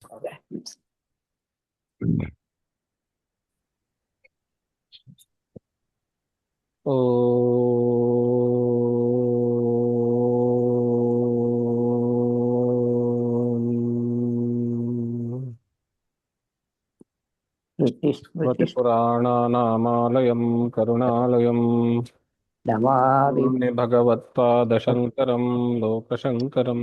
Okay. स्मृतिपुराणानामालयं करुणालयं Namami Namami भगवत्पादशङ्करं लोकशङ्करं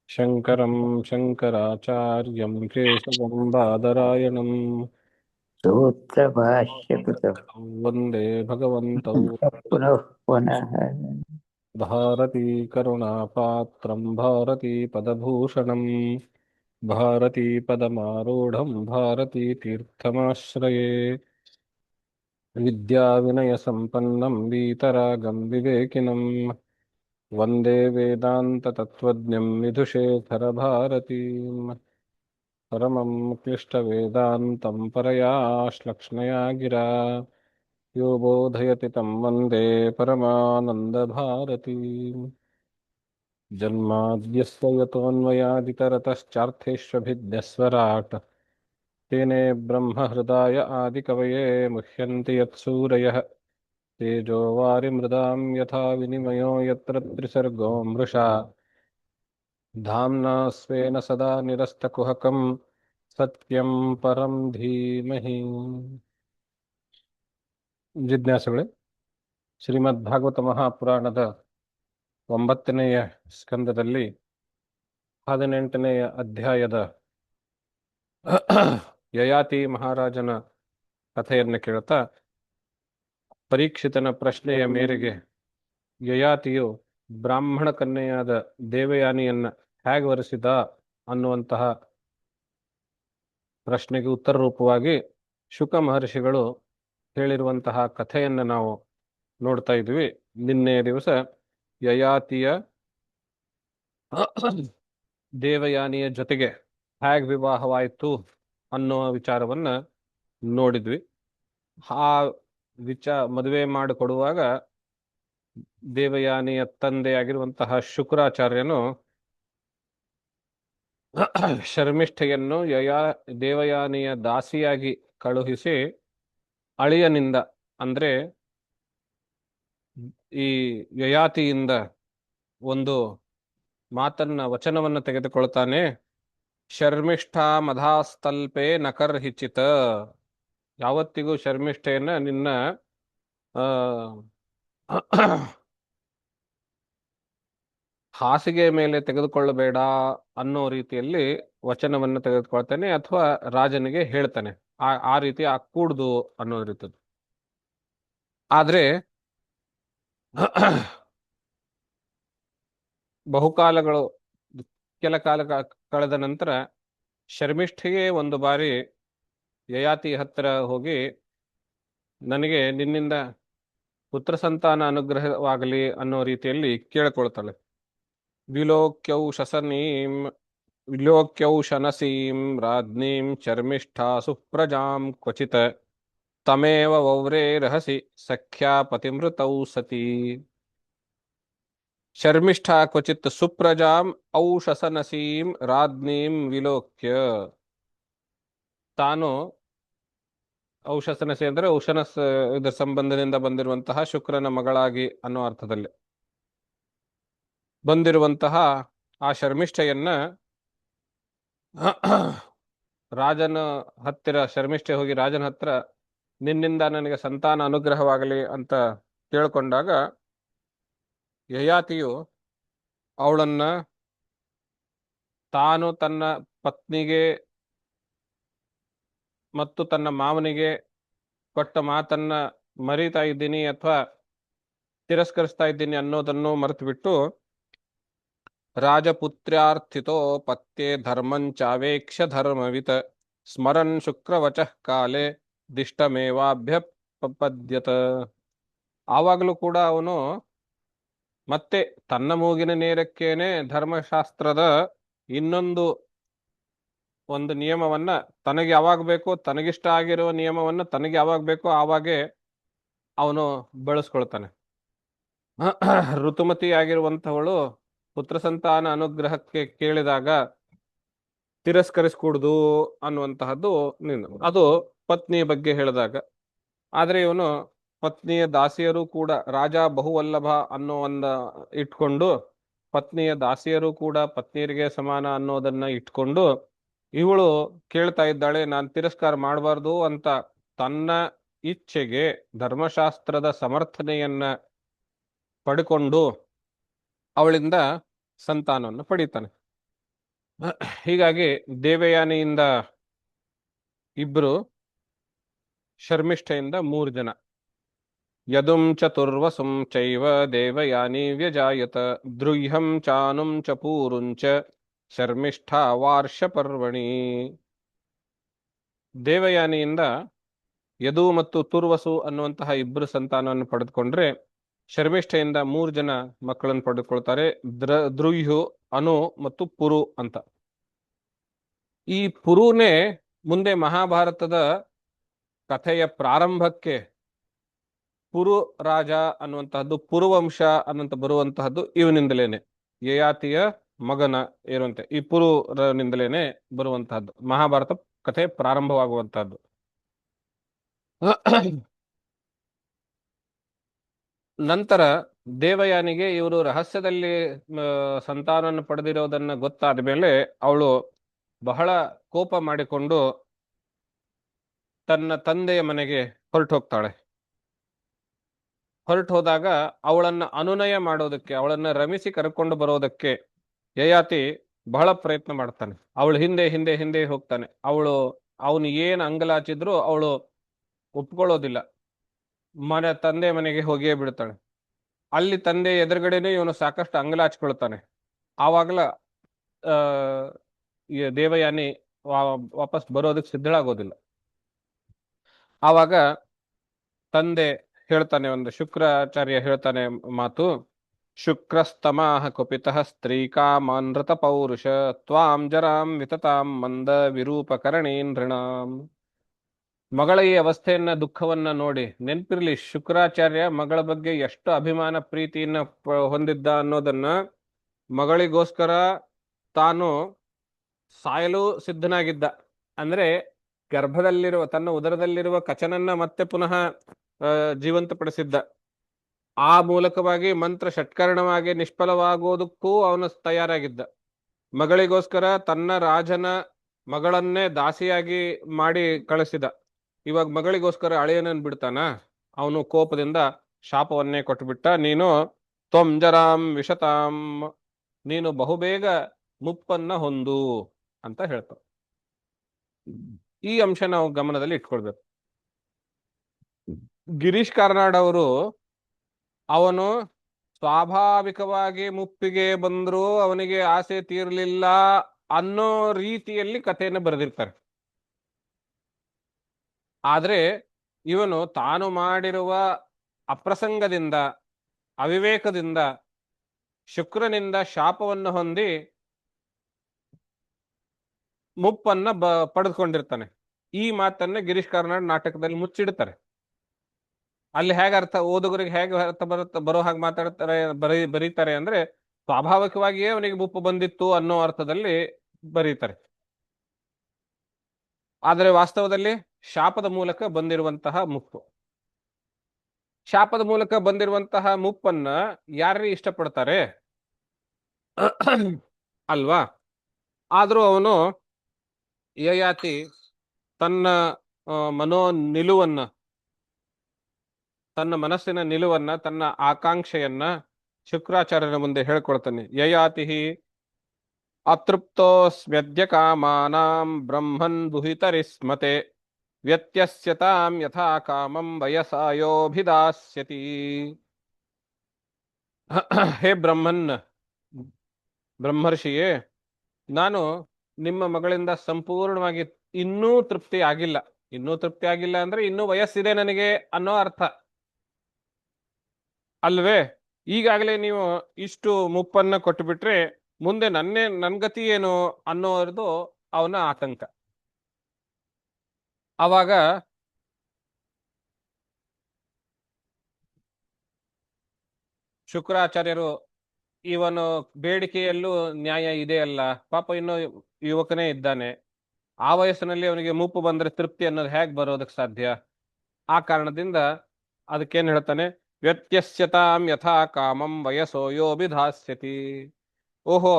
शङ्करं शङ्कराचार्यं केशवं बादरायणं सूत्रभाष्यकृतः वन्दे भगवन्तौ पुनः पुनः भारतीकरुणापात्रं भारतीपदभूषणं भारतीपदमारूढं भारतीतीर्थमाश्रये विद्याविनयसम्पन्नं वीतरागं विवेकिनं वन्दे वेदान्ततत्त्वज्ञं विधुशेखरभारतीम् परमं क्लिष्टवेदान्तं परया श्लक्ष्णया गिरा यो बोधयति तं वन्दे परमानन्दभारतीम् जन्माद्यस्य यतोऽन्वयादितरतश्चार्थेष्वभिज्ञस्वराट् तेने ब्रह्महृदाय आदिकवये मुह्यन्ति यत्सूरयः तेजो वारिमृदां यथा विनिमयो यत्र त्रिसर्गो मृषा धाम्ना स्वेन सदा निरस्तकुहकं सत्यं परं धीमहि ಜಿಜ್ಞಾಸುಗಳೇ ಶ್ರೀಮದ್ ಭಾಗವತ ಮಹಾಪುರಾಣದ 9ನೆಯ ಸ್ಕಂದದಲ್ಲಿ 18ನೆಯ ಅಧ್ಯಾಯದ ಯಯಾತಿ ಮಹಾರಾಜನ ಕಥೆಯನ್ನು ಕೇಳುತ್ತಾ ಪರೀಕ್ಷಿತನ ಪ್ರಶ್ನೆಯ ಮೇರೆಗೆ ಯಯಾತಿಯು ಬ್ರಾಹ್ಮಣ ಕನ್ಯೆಯಾದ ದೇವಯಾನಿಯನ್ನ ಹೇಗೆ ವರಿಸಿದ ಅನ್ನುವಂತಹ ಪ್ರಶ್ನೆಗೆ ಉತ್ತರ ರೂಪವಾಗಿ ಶುಕ ಮಹರ್ಷಿಗಳು ಹೇಳಿರುವಂತಹ ಕಥೆಯನ್ನು ನಾವು ನೋಡ್ತಾ ಇದ್ವಿ. ನಿನ್ನೆಯ ದಿವಸ ಯಯಾತಿಯ ದೇವಯಾನಿಯ ಜೊತೆಗೆ ಹೇಗೆ ವಿವಾಹವಾಯಿತು ಅನ್ನೋ ವಿಚಾರವನ್ನ ನೋಡಿದ್ವಿ. ಆ ಮದುವೆ ಮಾಡಿಕೊಡುವಾಗ ದೇವಯಾನಿಯ ತಂದೆಯಾಗಿರುವಂತಹ ಶುಕ್ರಾಚಾರ್ಯನು ಶರ್ಮಿಷ್ಠೆಯನ್ನು ದೇವಯಾನಿಯ ದಾಸಿಯಾಗಿ ಕಳುಹಿಸಿ ಅಳಿಯನಿಂದ ಅಂದ್ರೆ ಈ ಯಯಾತಿಯಿಂದ ಒಂದು ವಚನವನ್ನು ತೆಗೆದುಕೊಳ್ತಾನೆ. ಶರ್ಮಿಷ್ಠಾ ಮಧಾಸ್ತಲ್ಪೆ ನಕರ್ಹಿಚಿತ, ಯಾವತ್ತಿಗೂ ಶರ್ಮಿಷ್ಠೆಯನ್ನ ನಿನ್ನ ಹಾಸಿಗೆ ಮೇಲೆ ತೆಗೆದುಕೊಳ್ಳಬೇಡ ಅನ್ನೋ ರೀತಿಯಲ್ಲಿ ವಚನವನ್ನು ತೆಗೆದುಕೊಳ್ತಾನೆ, ಅಥವಾ ರಾಜನಿಗೆ ಹೇಳ್ತಾನೆ ಆ ರೀತಿ ಕೂಡ್ದು ಅನ್ನೋ ರೀತಿ. ಆದ್ರೆ ಬಹುಕಾಲಗಳು ಕೆಲ ಕಾಲ ಕಳೆದ ನಂತರ ಶರ್ಮಿಷ್ಠೆಗೆ ಒಂದು ಬಾರಿ ಯಯಾತಿ ಹತ್ತಿರ ಹೋಗಿ ನನಗೆ ನಿನ್ನಿಂದ ಪುತ್ರ ಸಂತಾನ ಅನುಗ್ರಹವಾಗಲಿ ಅನ್ನೋ ರೀತಿಯಲ್ಲಿ ಕೇಳಿಕೊಳ್ತಾಳೆ. ವಿಲೋಕ್ಯೌ ಶನಸೀಂ ರಾಜ್ಞೀಂ ಶರ್ಮಿಷ್ಠಾ ಸುಪ್ರಜಾಂ ಕ್ವಚಿತ್ ತಮೇವ ವೌರೇ ರಹಸಿ ಸಖ್ಯಾ ಪತಿಮೃತೌ ಸತಿ. ಶರ್ಮಿಷ್ಠಾ ಕ್ವಚಿತ್ ಸುಪ್ರಜಾಂ ಔಷಸನಸೀಂ ರಾಜ್ಞೀಂ ವಿಲೋಕ್ಯ, ತಾನು ಔಷಸನಸಿ ಅಂದರೆ ಉಷನಸ್ ಇದರ ಸಂಬಂಧದಿಂದ ಬಂದಿರುವಂತಹ ಶುಕ್ರನ ಮಗಳಾಗಿ ಅನ್ನೋ ಅರ್ಥದಲ್ಲಿ ಬಂದಿರುವಂತಹ ಆ ಶರ್ಮಿಷ್ಠೆಯನ್ನ ರಾಜನ ಹತ್ತಿರ ಶರ್ಮಿಷ್ಠೆ ಹೋಗಿ ರಾಜನ ಹತ್ರ ನಿನ್ನಿಂದ ನನಗೆ ಸಂತಾನ ಅನುಗ್ರಹವಾಗಲಿ ಅಂತ ಕೇಳಿಕೊಂಡಾಗ ಯಯಾತಿಯು ಅವಳನ್ನ ತಾನು ತನ್ನ ಪತ್ನಿಗೆ ಮತ್ತು ತನ್ನ ಮಾವನಿಗೆ ಕೊಟ್ಟ ಮಾತನ್ನ ಮರೀತಾ ಇದ್ದೀನಿ ಅಥವಾ ತಿರಸ್ಕರಿಸ್ತಾ ಇದ್ದೀನಿ ಅನ್ನೋದನ್ನು ಮರೆತು ಬಿಟ್ಟು ರಾಜಪುತ್ರ್ಯಾರ್ಥಿತೋ ಪತ್ಯೆ ಧರ್ಮಂಚಾವೇಕ್ಷ ಧರ್ಮವಿತ್ ಸ್ಮರನ್ ಶುಕ್ರವಚಃ ಕಾಲೆ ದಿಷ್ಟಮೇವಾಭ್ಯಪದ್ಯತ. ಆವಾಗಲೂ ಕೂಡ ಅವನು ಮತ್ತೆ ತನ್ನ ಮೂಗಿನ ನೇರಕ್ಕೇನೆ ಧರ್ಮಶಾಸ್ತ್ರದ ಇನ್ನೊಂದು ಒಂದು ನಿಯಮವನ್ನ ತನಗೆ ಯಾವಾಗ ಬೇಕೋ, ತನಗಿಷ್ಟ ಆಗಿರುವ ನಿಯಮವನ್ನ ತನಗೆ ಯಾವಾಗ ಬೇಕೋ ಆವಾಗೆ ಅವನು ಬಳಸ್ಕೊಳ್ತಾನೆ. ಋತುಮತಿ ಆಗಿರುವಂತವಳು ಪುತ್ರ ಸಂತಾನ ಅನುಗ್ರಹಕ್ಕೆ ಕೇಳಿದಾಗ ತಿರಸ್ಕರಿಸ್ಕೂಡ್ದು ಅನ್ನುವಂತಹದ್ದು ಅದು ಪತ್ನಿಯ ಬಗ್ಗೆ ಹೇಳಿದಾಗ. ಆದ್ರೆ ಇವನು ಪತ್ನಿಯ ದಾಸಿಯರು ಕೂಡ ರಾಜ ಬಹುವಲ್ಲಭ ಅನ್ನೋ ಇಟ್ಕೊಂಡು, ಪತ್ನಿಯ ದಾಸಿಯರು ಕೂಡ ಪತ್ನಿಯರಿಗೆ ಸಮಾನ ಅನ್ನೋದನ್ನ ಇಟ್ಕೊಂಡು ಇವಳು ಕೇಳ್ತಾ ಇದ್ದಾಳೆ, ನಾನು ತಿರಸ್ಕಾರ ಮಾಡಬಾರ್ದು ಅಂತ ತನ್ನ ಇಚ್ಛೆಗೆ ಧರ್ಮಶಾಸ್ತ್ರದ ಸಮರ್ಥನೆಯನ್ನ ಪಡ್ಕೊಂಡು ಅವಳಿಂದ ಸಂತಾನವನ್ನು ಪಡೀತಾನೆ. ಹೀಗಾಗಿ ದೇವಯಾನಿಯಿಂದ ಇಬ್ರು, ಶರ್ಮಿಷ್ಠೆಯಿಂದ 3 ಜನ. ಯದುಂ ಚತುರ್ವಸುಂ ಚೈವ ದೇವಯಾನಿ ವ್ಯಜಾಯತ ದ್ರುಹ್ಯಂ ಚಾನುಂ ಚ ಪೂರುಂಚ ಶರ್ಮಿಷ್ಠಾ ವಾರ್ಷ ಪರ್ವಣಿ. ದೇವಯಾನಿಯಿಂದ ಯದು ಮತ್ತು ತುರ್ವಸು ಅನ್ನುವಂತಹ ಇಬ್ಬರು ಸಂತಾನವನ್ನು ಪಡೆದುಕೊಂಡ್ರೆ, ಶರ್ಮಿಷ್ಠೆಯಿಂದ 3 ಜನ ಮಕ್ಕಳನ್ನು ಪಡೆದುಕೊಳ್ತಾರೆ. ದ್ರುಹ್ಯು, ಅನು ಮತ್ತು ಪುರು ಅಂತ. ಈ ಪುರುನೇ ಮುಂದೆ ಮಹಾಭಾರತದ ಕಥೆಯ ಪ್ರಾರಂಭಕ್ಕೆ ಪುರು ರಾಜ ಅನ್ನುವಂತಹದ್ದು, ಪುರುವಂಶ ಅನ್ನುವಂತ ಬರುವಂತಹದ್ದು ಇವನಿಂದಲೇನೆ, ಯಯಾತಿಯ ಮಗನ ಇರುವಂತೆ ಈ ಪುರುನಿಂದಲೇನೆ ಬರುವಂತಹದ್ದು, ಮಹಾಭಾರತ ಕಥೆ ಪ್ರಾರಂಭವಾಗುವಂತಹದ್ದು. ನಂತರ ದೇವಯಾನಿಗೆ ಇವರು ರಹಸ್ಯದಲ್ಲಿ ಸಂತಾನವನ್ನು ಪಡೆದಿರೋದನ್ನ ಗೊತ್ತಾದ ಮೇಲೆ ಅವಳು ಬಹಳ ಕೋಪ ಮಾಡಿಕೊಂಡು ತನ್ನ ತಂದೆಯ ಮನೆಗೆ ಹೊರಟು ಹೋಗ್ತಾಳೆ. ಹೊರಟು ಹೋದಾಗ ಅವಳನ್ನ ಅನುನಯ ಮಾಡೋದಕ್ಕೆ, ಅವಳನ್ನ ರಮಿಸಿ ಕರ್ಕೊಂಡು ಬರೋದಕ್ಕೆ ಯಯಾತಿ ಬಹಳ ಪ್ರಯತ್ನ ಮಾಡ್ತಾನೆ. ಅವಳು ಹಿಂದೆ ಹಿಂದೆ ಹಿಂದೆ ಹೋಗ್ತಾನೆ. ಅವನು ಏನು ಅಂಗಲಾಚಿದ್ರು ಅವಳು ಒಪ್ಕೊಳ್ಳೋದಿಲ್ಲ. ತಂದೆ ಮನೆಗೆ ಹೋಗಿಯೇ ಬಿಡ್ತಾಳೆ. ಅಲ್ಲಿ ತಂದೆ ಎದುರುಗಡೆನೆ ಇವನು ಸಾಕಷ್ಟು ಅಂಗಲಾಚ್ಕೊಳ್ತಾನೆ. ಆವಾಗಲ ದೇವಯಾನಿ ವಾಪಸ್ ಬರೋದಕ್ಕೆ ಸಿದ್ಧಳಾಗೋದಿಲ್ಲ. ಆವಾಗ ತಂದೆ ಹೇಳ್ತಾನೆ, ಒಂದು ಶುಕ್ರಾಚಾರ್ಯ ಹೇಳ್ತಾನೆ ಮಾತು, ಶುಕ್ರಸ್ತಮಾಹ ಕುಪಿತಃ ಸ್ತ್ರೀಕಾಮಾನೃತ ಪೌರುಷ ತ್ವಾಂ ಜರಾಂ ವಿತತಾಂ ಮಂದ ವಿರೂಪಕರಣೀ ನೃಣಾಂ. ಮಗಳ ಈ ಅವಸ್ಥೆಯನ್ನ, ದುಃಖವನ್ನ ನೋಡಿ ನೆನ್ಪಿರ್ಲಿ, ಶುಕ್ರಾಚಾರ್ಯ ಮಗಳ ಬಗ್ಗೆ ಎಷ್ಟು ಅಭಿಮಾನ ಪ್ರೀತಿಯನ್ನ ಹೊಂದಿದ್ದ ಅನ್ನೋದನ್ನ, ಮಗಳಿಗೋಸ್ಕರ ತಾನು ಸಾಯಲು ಸಿದ್ಧನಾಗಿದ್ದ. ಅಂದ್ರೆ ಗರ್ಭದಲ್ಲಿರುವ, ತನ್ನ ಉದರದಲ್ಲಿರುವ ಕಚನನ್ನ ಮತ್ತೆ ಪುನಃ ಜೀವಂತಪಡಿಸಿದ್ದ. ಆ ಮೂಲಕವಾಗಿ ಮಂತ್ರ ಷಟ್ಕರಣವಾಗಿ ನಿಷ್ಫಲವಾಗೋದಕ್ಕೂ ಅವನು ತಯಾರಾಗಿದ್ದ. ಮಗಳಿಗೋಸ್ಕರ ತನ್ನ ರಾಜನ ಮಗಳನ್ನೇ ದಾಸಿಯಾಗಿ ಮಾಡಿ ಕಳಿಸಿದ. ಇವಾಗ ಮಗಳಿಗೋಸ್ಕರ ಅಳಿಯನನ್ನು ಬಿಡ್ತಾನ? ಅವನು ಕೋಪದಿಂದ ಶಾಪವನ್ನೇ ಕೊಟ್ಟುಬಿಟ್ಟ. ನೀನು ತ್ವಂ ಜರಾಂ ವಿಶತಾಂ, ನೀನು ಬಹುಬೇಗ ಮುಪ್ಪನ್ನ ಹೊಂದು ಅಂತ ಹೇಳ್ತಾನೆ. ಈ ಅಂಶ ನಾವು ಗಮನದಲ್ಲಿ ಇಟ್ಕೊಳ್ಬೇಕು. ಗಿರೀಶ್ ಕಾರ್ನಾಡ್ ಅವರು, ಅವನು ಸ್ವಾಭಾವಿಕವಾಗಿ ಮುಪ್ಪಿಗೆ ಬಂದರೂ ಅವನಿಗೆ ಆಸೆ ತೀರಲಿಲ್ಲ ಅನ್ನೋ ರೀತಿಯಲ್ಲಿ ಕಥೆಯನ್ನು ಬರೆದಿರ್ತಾರೆ. ಆದ್ರೆ ಇವನು ತಾನು ಮಾಡಿರುವ ಅಪ್ರಸಂಗದಿಂದ, ಅವಿವೇಕದಿಂದ, ಶುಕ್ರನಿಂದ ಶಾಪವನ್ನು ಹೊಂದಿ ಮುಪ್ಪನ್ನ ಪಡೆದುಕೊಂಡಿರ್ತಾನೆ. ಈ ಮಾತನ್ನ ಗಿರೀಶ್ ಕಾರ್ನಾಡ್ ನಾಟಕದಲ್ಲಿ ಮುಚ್ಚಿಡ್ತಾರೆ. ಅಲ್ಲಿ ಹೇಗೆ ಅರ್ಥ, ಓದುಗರಿಗೆ ಹೇಗೆ ಅರ್ಥ ಬರೋ ಹಾಗೆ ಮಾತಾಡ್ತಾರೆ, ಬರೀತಾರೆ ಅಂದ್ರೆ, ಸ್ವಾಭಾವಿಕವಾಗಿಯೇ ಅವನಿಗೆ ಮುಪ್ಪು ಬಂದಿತ್ತು ಅನ್ನೋ ಅರ್ಥದಲ್ಲಿ ಬರೀತಾರೆ. ಆದರೆ ವಾಸ್ತವದಲ್ಲಿ ಶಾಪದ ಮೂಲಕ ಬಂದಿರುವಂತಹ ಮುಪ್ಪು. ಶಾಪದ ಮೂಲಕ ಬಂದಿರುವಂತಹ ಮುಪ್ಪನ್ನ ಯಾರು ಇಷ್ಟಪಡ್ತಾರೆ ಅಲ್ವಾ? ಆದ್ರೂ ಅವನು ಯಯಾತಿ ತನ್ನ ತನ್ನ ಮನಸ್ಸಿನ ನಿಲುವನ್ನ, ತನ್ನ ಆಕಾಂಕ್ಷೆಯನ್ನ ಶುಕ್ರಾಚಾರ್ಯನ ಮುಂದೆ ಹೇಳ್ಕೊಳ್ತಾನೆ. ಯಯಾತಿ ಅತೃಪ್ತೋಸ್ಮ್ಯದ್ಯ ಕಾಮಾನಾಂ ಬ್ರಹ್ಮನ್ ದುಹಿತರಿಸ್ಮತೆ ವ್ಯತ್ಯಸ್ಯತಾಂ ಯಥಾ ಕಾಮಂ ವಯಸಾಯೋಭಿದಾಸ್ಯತಿ. ಹೇ ಬ್ರಹ್ಮರ್ಷಿಯೇ, ನಾನು ನಿಮ್ಮ ಮಗಳಿಂದ ಸಂಪೂರ್ಣವಾಗಿ ಇನ್ನೂ ತೃಪ್ತಿ ಆಗಿಲ್ಲ. ಇನ್ನೂ ತೃಪ್ತಿ ಆಗಿಲ್ಲ ಅಂದ್ರೆ ಇನ್ನೂ ವಯಸ್ಸಿದೆ ನನಗೆ ಅನ್ನೋ ಅರ್ಥ ಅಲ್ವೇ? ಈಗಾಗಲೇ ನೀವು ಇಷ್ಟು ಮುಪ್ಪನ್ನ ಕೊಟ್ಟು ಬಿಟ್ರೆ ಮುಂದೆ ನನ್ ಗತಿ ಏನು ಅನ್ನೋದು ಅವನ ಆತಂಕ. ಆವಾಗ ಶುಕ್ರಾಚಾರ್ಯರು ಇವನು ಬೇಡಿಕೆಯಲ್ಲೂ ನ್ಯಾಯ ಇದೆ ಅಲ್ಲ, ಪಾಪ ಇನ್ನು ಯುವಕನೇ ಇದ್ದಾನೆ, ಆ ವಯಸ್ಸಿನಲ್ಲಿ ಅವನಿಗೆ ಮುಪ್ಪು ಬಂದ್ರೆ ತೃಪ್ತಿ ಅನ್ನೋದು ಹೇಗೆ ಬರೋದಕ್ಕೆ ಸಾಧ್ಯ? ಆ ಕಾರಣದಿಂದ ಅದಕ್ಕೇನ್ ಹೇಳ್ತಾನೆ, ವ್ಯತ್ಯಸ್ಯತಾಂ ಯಥಾ ಕಾಮಂ ವಯಸ್ಸೋ ಯೋಭಿಧಾಸ್ಯತಿ. ಓಹೋ,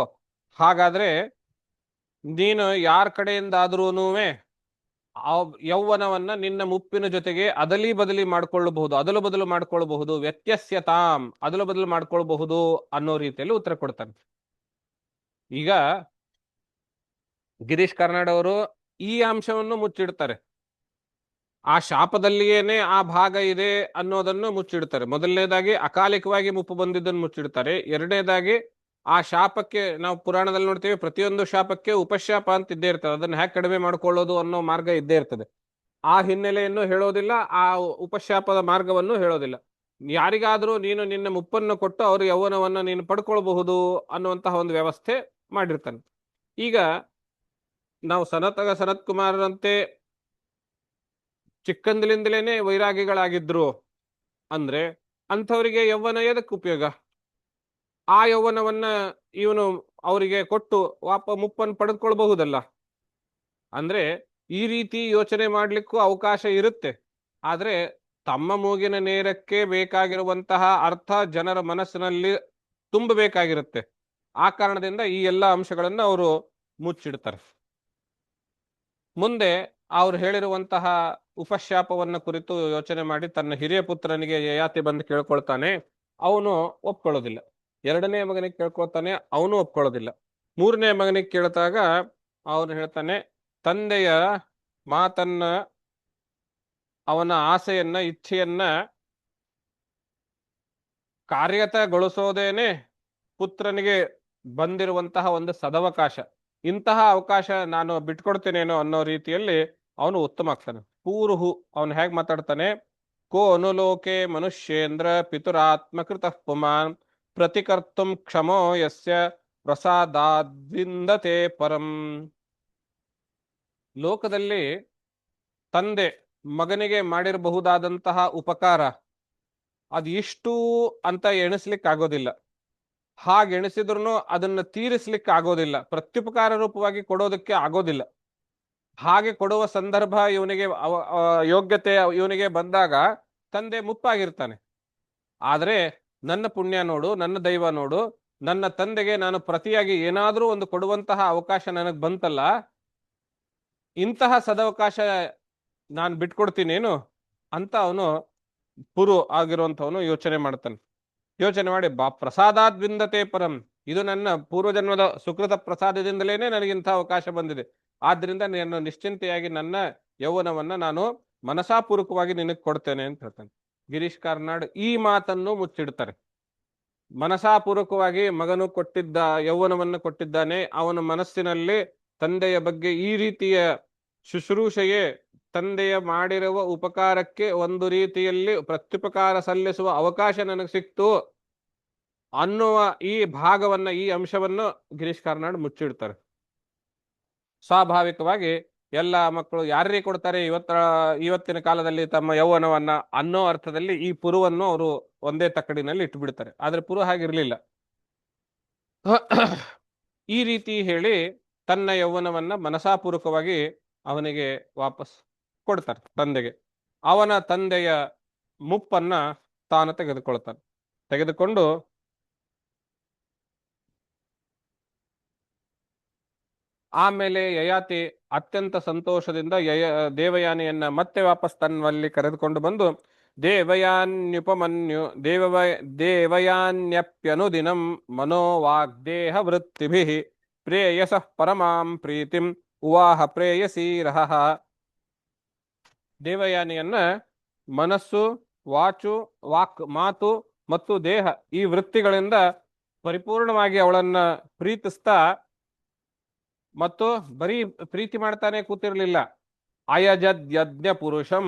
ಹಾಗಾದ್ರೆ ನೀನು ಯಾರ ಕಡೆಯಿಂದಾದ್ರೂನು ಯೌವನವನ್ನ ನಿನ್ನ ಮುಪ್ಪಿನ ಜೊತೆಗೆ ಅದಲಿ ಬದಲಿ ಮಾಡ್ಕೊಳ್ಳಬಹುದು, ಅದಲು ಬದಲು ಮಾಡ್ಕೊಳ್ಬಹುದು, ವ್ಯತ್ಯಸ್ಯತಾಂ ಅದಲು ಬದಲು ಮಾಡ್ಕೊಳ್ಬಹುದು ಅನ್ನೋ ರೀತಿಯಲ್ಲಿ ಉತ್ತರ ಕೊಡ್ತಾನೆ. ಈಗ ಗಿರೀಶ್ ಕಾರ್ನಾಡ್ ಅವರು ಈ ಅಂಶವನ್ನು ಮುಚ್ಚಿಡ್ತಾರೆ. ಆ ಶಾಪದಲ್ಲಿಯೇನೆ ಆ ಭಾಗ ಇದೆ ಅನ್ನೋದನ್ನು ಮುಚ್ಚಿಡ್ತಾರೆ. ಮೊದಲನೇದಾಗಿ ಅಕಾಲಿಕವಾಗಿ ಮುಪ್ಪು ಬಂದಿದ್ದನ್ನು ಮುಚ್ಚಿಡ್ತಾರೆ. ಎರಡನೇದಾಗಿ ಆ ಶಾಪಕ್ಕೆ, ನಾವು ಪುರಾಣದಲ್ಲಿ ನೋಡ್ತೀವಿ, ಪ್ರತಿಯೊಂದು ಶಾಪಕ್ಕೆ ಉಪಶಾಪ ಅಂತ ಇದ್ದೇ ಇರ್ತದೆ, ಅದನ್ನ ಹೇಗೆ ಕಡಿಮೆ ಮಾಡ್ಕೊಳ್ಳೋದು ಅನ್ನೋ ಮಾರ್ಗ ಇದ್ದೇ ಇರ್ತದೆ. ಆ ಹಿನ್ನೆಲೆಯನ್ನು ಹೇಳೋದಿಲ್ಲ, ಆ ಉಪಶಾಪದ ಮಾರ್ಗವನ್ನು ಹೇಳೋದಿಲ್ಲ. ಯಾರಿಗಾದ್ರೂ ನೀನು ನಿನ್ನ ಮುಪ್ಪನ್ನು ಕೊಟ್ಟು ಅವ್ರ ಯೌವನವನ್ನ ನೀನು ಪಡ್ಕೊಳ್ಬಹುದು ಅನ್ನುವಂತಹ ಒಂದು ವ್ಯವಸ್ಥೆ ಮಾಡಿರ್ತಾನೆ. ಈಗ ನಾವು ಸನತ್ ಕುಮಾರರಂತೆ ಚಿಕ್ಕಂದಿಲಿಂದಲೇನೆ ವೈರಾಗಿಗಳಾಗಿದ್ರು ಅಂದ್ರೆ ಅಂಥವರಿಗೆ ಯೌವನ ಎದಕ್ಕೆ ಉಪಯೋಗ? ಆ ಯೌವನವನ್ನ ಇವನು ಅವರಿಗೆ ಕೊಟ್ಟು ಮುಪ್ಪನ್ನು ಪಡೆದುಕೊಳ್ಬಹುದಲ್ಲ. ಅಂದ್ರೆ ಈ ರೀತಿ ಯೋಚನೆ ಮಾಡ್ಲಿಕ್ಕೂ ಅವಕಾಶ ಇರುತ್ತೆ. ಆದ್ರೆ ತಮ್ಮ ಮೂಗಿನ ನೇರಕ್ಕೆ ಬೇಕಾಗಿರುವಂತಹ ಅರ್ಥ ಜನರ ಮನಸ್ಸಿನಲ್ಲಿ ತುಂಬಬೇಕಾಗಿರುತ್ತೆ. ಆ ಕಾರಣದಿಂದ ಈ ಎಲ್ಲ ಅಂಶಗಳನ್ನು ಅವರು ಮುಚ್ಚಿಡ್ತಾರೆ. ಮುಂದೆ ಅವ್ರು ಹೇಳಿರುವಂತಹ ಉಪಶಾಪವನ್ನ ಕುರಿತು ಯೋಚನೆ ಮಾಡಿ ತನ್ನ ಹಿರಿಯ ಪುತ್ರನಿಗೆ ಯಯಾತಿ ಬಂದು ಕೇಳ್ಕೊಳ್ತಾನೆ, ಅವನು ಒಪ್ಕೊಳ್ಳೋದಿಲ್ಲ. ಎರಡನೇ ಮಗನಿಗೆ ಕೇಳ್ಕೊಳ್ತಾನೆ, ಅವನು ಒಪ್ಕೊಳ್ಳೋದಿಲ್ಲ. ಮೂರನೇ ಮಗನಿಗೆ ಕೇಳಿದಾಗ ಅವನು ಹೇಳ್ತಾನೆ, ತಂದೆಯ ಮಾತನ್ನ, ಅವನ ಆಸೆಯನ್ನ, ಇಚ್ಛೆಯನ್ನ ಕಾರ್ಯತಗೊಳಿಸೋದೇನೆ ಪುತ್ರನಿಗೆ ಬಂದಿರುವಂತಹ ಒಂದು ಸದವಕಾಶ. ಇಂತಹ ಅವಕಾಶ ನಾನು ಬಿಟ್ಕೊಡ್ತೇನೇನೋ ಅನ್ನೋ ರೀತಿಯಲ್ಲಿ ಅವನು ಉತ್ತಮ ಆಗ್ತಾನೆ. ಪೂರ್ಹು ಅವನು ಹೇಗೆ ಮಾತಾಡ್ತಾನೆ, ಕೋ ಅನುಲೋಕೆ ಮನುಷ್ಯೇಂದ್ರ ಪಿತುರಾತ್ಮಕೃತ ಪುಮಾನ್ ಪ್ರತಿಕರ್ತುಂ ಕ್ಷಮೋ ಯಸ್ಯ ಪ್ರಸಾದಾದ್ವಿಂದತೆ ಪರಂ. ಲೋಕದಲ್ಲಿ ತಂದೆ ಮಗನಿಗೆ ಮಾಡಿರಬಹುದಾದಂತಹ ಉಪಕಾರ ಅದು ಇಷ್ಟು ಅಂತ ಎಣಿಸ್ಲಿಕ್ಕೆ ಆಗೋದಿಲ್ಲ. ಹಾಗೆ ಎಣಿಸಿದ್ರು ಅದನ್ನ ತೀರಿಸ್ಲಿಕ್ಕೆ ಆಗೋದಿಲ್ಲ, ಪ್ರತ್ಯುಪಕಾರ ರೂಪವಾಗಿ ಕೊಡೋದಕ್ಕೆ ಆಗೋದಿಲ್ಲ. ಹಾಗೆ ಕೊಡುವ ಸಂದರ್ಭ ಇವನಿಗೆ ಯೋಗ್ಯತೆ ಇವನಿಗೆ ಬಂದಾಗ ತಂದೆ ಮುಪ್ಪಾಗಿರ್ತಾನೆ. ಆದ್ರೆ ನನ್ನ ಪುಣ್ಯ ನೋಡು, ನನ್ನ ದೈವ ನೋಡು, ನನ್ನ ತಂದೆಗೆ ನಾನು ಪ್ರತಿಯಾಗಿ ಏನಾದ್ರೂ ಒಂದು ಕೊಡುವಂತಹ ಅವಕಾಶ ನನಗೆ ಬಂತಲ್ಲ, ಇಂತಹ ಸದವಕಾಶ ನಾನು ಬಿಟ್ಕೊಡ್ತೀನೇನು ಅಂತ ಅವನು ಪುರು ಆಗಿರುವಂಥವನು ಯೋಚನೆ ಮಾಡ್ತಾನೆ. ಯೋಚನೆ ಮಾಡಿ, ಪ್ರಸಾದಾದ್ವಿಂದತೆ ಪರಂ, ಇದು ನನ್ನ ಪೂರ್ವಜನ್ಮದ ಸುಕೃತ ಪ್ರಸಾದದಿಂದಲೇನೆ ನನಗಿಂಥ ಅವಕಾಶ ಬಂದಿದೆ. ಆದ್ರಿಂದ ನಾನು ನಿಶ್ಚಿಂತೆಯಾಗಿ ನನ್ನ ಯೌವನವನ್ನ ನಾನು ಮನಸಾಪೂರ್ವಕವಾಗಿ ನಿನಗೆ ಕೊಡ್ತೇನೆ ಅಂತ ಹೇಳ್ತಾನೆ. ಗಿರೀಶ್ ಕಾರ್ನಾಡ್ ಈ ಮಾತನ್ನು ಮುಚ್ಚಿಡ್ತಾರೆ. ಮನಸಾಪೂರ್ವಕವಾಗಿ ಮಗನು ಕೊಟ್ಟಿದ್ದ ಯೌವನವನ್ನು ಕೊಟ್ಟಿದ್ದಾನೆ. ಅವನ ಮನಸ್ಸಿನಲ್ಲಿ ತಂದೆಯ ಬಗ್ಗೆ ಈ ರೀತಿಯ ಶುಶ್ರೂಷೆಯೇ ತಂದೆಯ ಮಾಡಿರುವ ಉಪಕಾರಕ್ಕೆ ಒಂದು ರೀತಿಯಲ್ಲಿ ಪ್ರತ್ಯುಪಕಾರ ಸಲ್ಲಿಸುವ ಅವಕಾಶ ನನಗೆ ಸಿಕ್ತು ಅನ್ನುವ ಈ ಭಾಗವನ್ನ, ಈ ಅಂಶವನ್ನು ಗಿರೀಶ್ ಕಾರ್ನಾಡ್ ಮುಚ್ಚಿಡ್ತಾರೆ. ಸ್ವಾಭಾವಿಕವಾಗಿ ಎಲ್ಲ ಮಕ್ಕಳು ಯಾರಿಗೆ ಕೊಡ್ತಾರೆ ಇವತ್ತಿನ ಕಾಲದಲ್ಲಿ ತಮ್ಮ ಯೌವನವನ್ನ ಅನ್ನೋ ಅರ್ಥದಲ್ಲಿ ಈ ಪುರುವನ್ನು ಅವರು ಒಂದೇ ತಕ್ಕಡಿನಲ್ಲಿ ಇಟ್ಟುಬಿಡ್ತಾರೆ. ಆದ್ರೆ ಪುರು ಹಾಗಿರ್ಲಿಲ್ಲ. ಈ ರೀತಿ ಹೇಳಿ ತನ್ನ ಯೌವನವನ್ನ ಮನಸಾಪೂರ್ವಕವಾಗಿ ಅವನಿಗೆ ವಾಪಸ್ ಕೊಡ್ತಾರೆ ತಂದೆಗೆ. ಅವನ ತಂದೆಯ ಮುಪ್ಪನ್ನ ತಾನು ತೆಗೆದುಕೊಳ್ತಾನೆ. ತೆಗೆದುಕೊಂಡು ಆಮೇಲೆ ಯಯಾತಿ ಅತ್ಯಂತ ಸಂತೋಷದಿಂದ ದೇವಯಾನಿಯನ್ನ ಮತ್ತೆ ವಾಪಸ್ ತನ್ನಲ್ಲಿ ಕರೆದುಕೊಂಡು ಬಂದು, ದೇವಯಾನ್ಯುಪಮನ್ಯು ದೇವಯಾನ್ಯಪ್ಯನುದಿನಂ ಮನೋವಾಗ್ದೇಹ ವೃತ್ತಿಭಿ ಪ್ರೇಯಸಃ ಪರಮಾಂ ಪ್ರೀತಿಂ ಉವಾಹ ಪ್ರೇಯಸೀರಹ. ದೇವಯಾನಿಯನ್ನ ಮನಸ್ಸು, ಮಾತು ಮತ್ತು ದೇಹ ಈ ವೃತ್ತಿಗಳಿಂದ ಪರಿಪೂರ್ಣವಾಗಿ ಅವಳನ್ನ ಪ್ರೀತಿಸ್ತಾ, ಮತ್ತು ಬರೀ ಪ್ರೀತಿ ಮಾಡ್ತಾನೆ ಕೂತಿರ್ಲಿಲ್ಲ, ಅಯಜದ್ ಯಜ್ಞ ಪುರುಷಂ,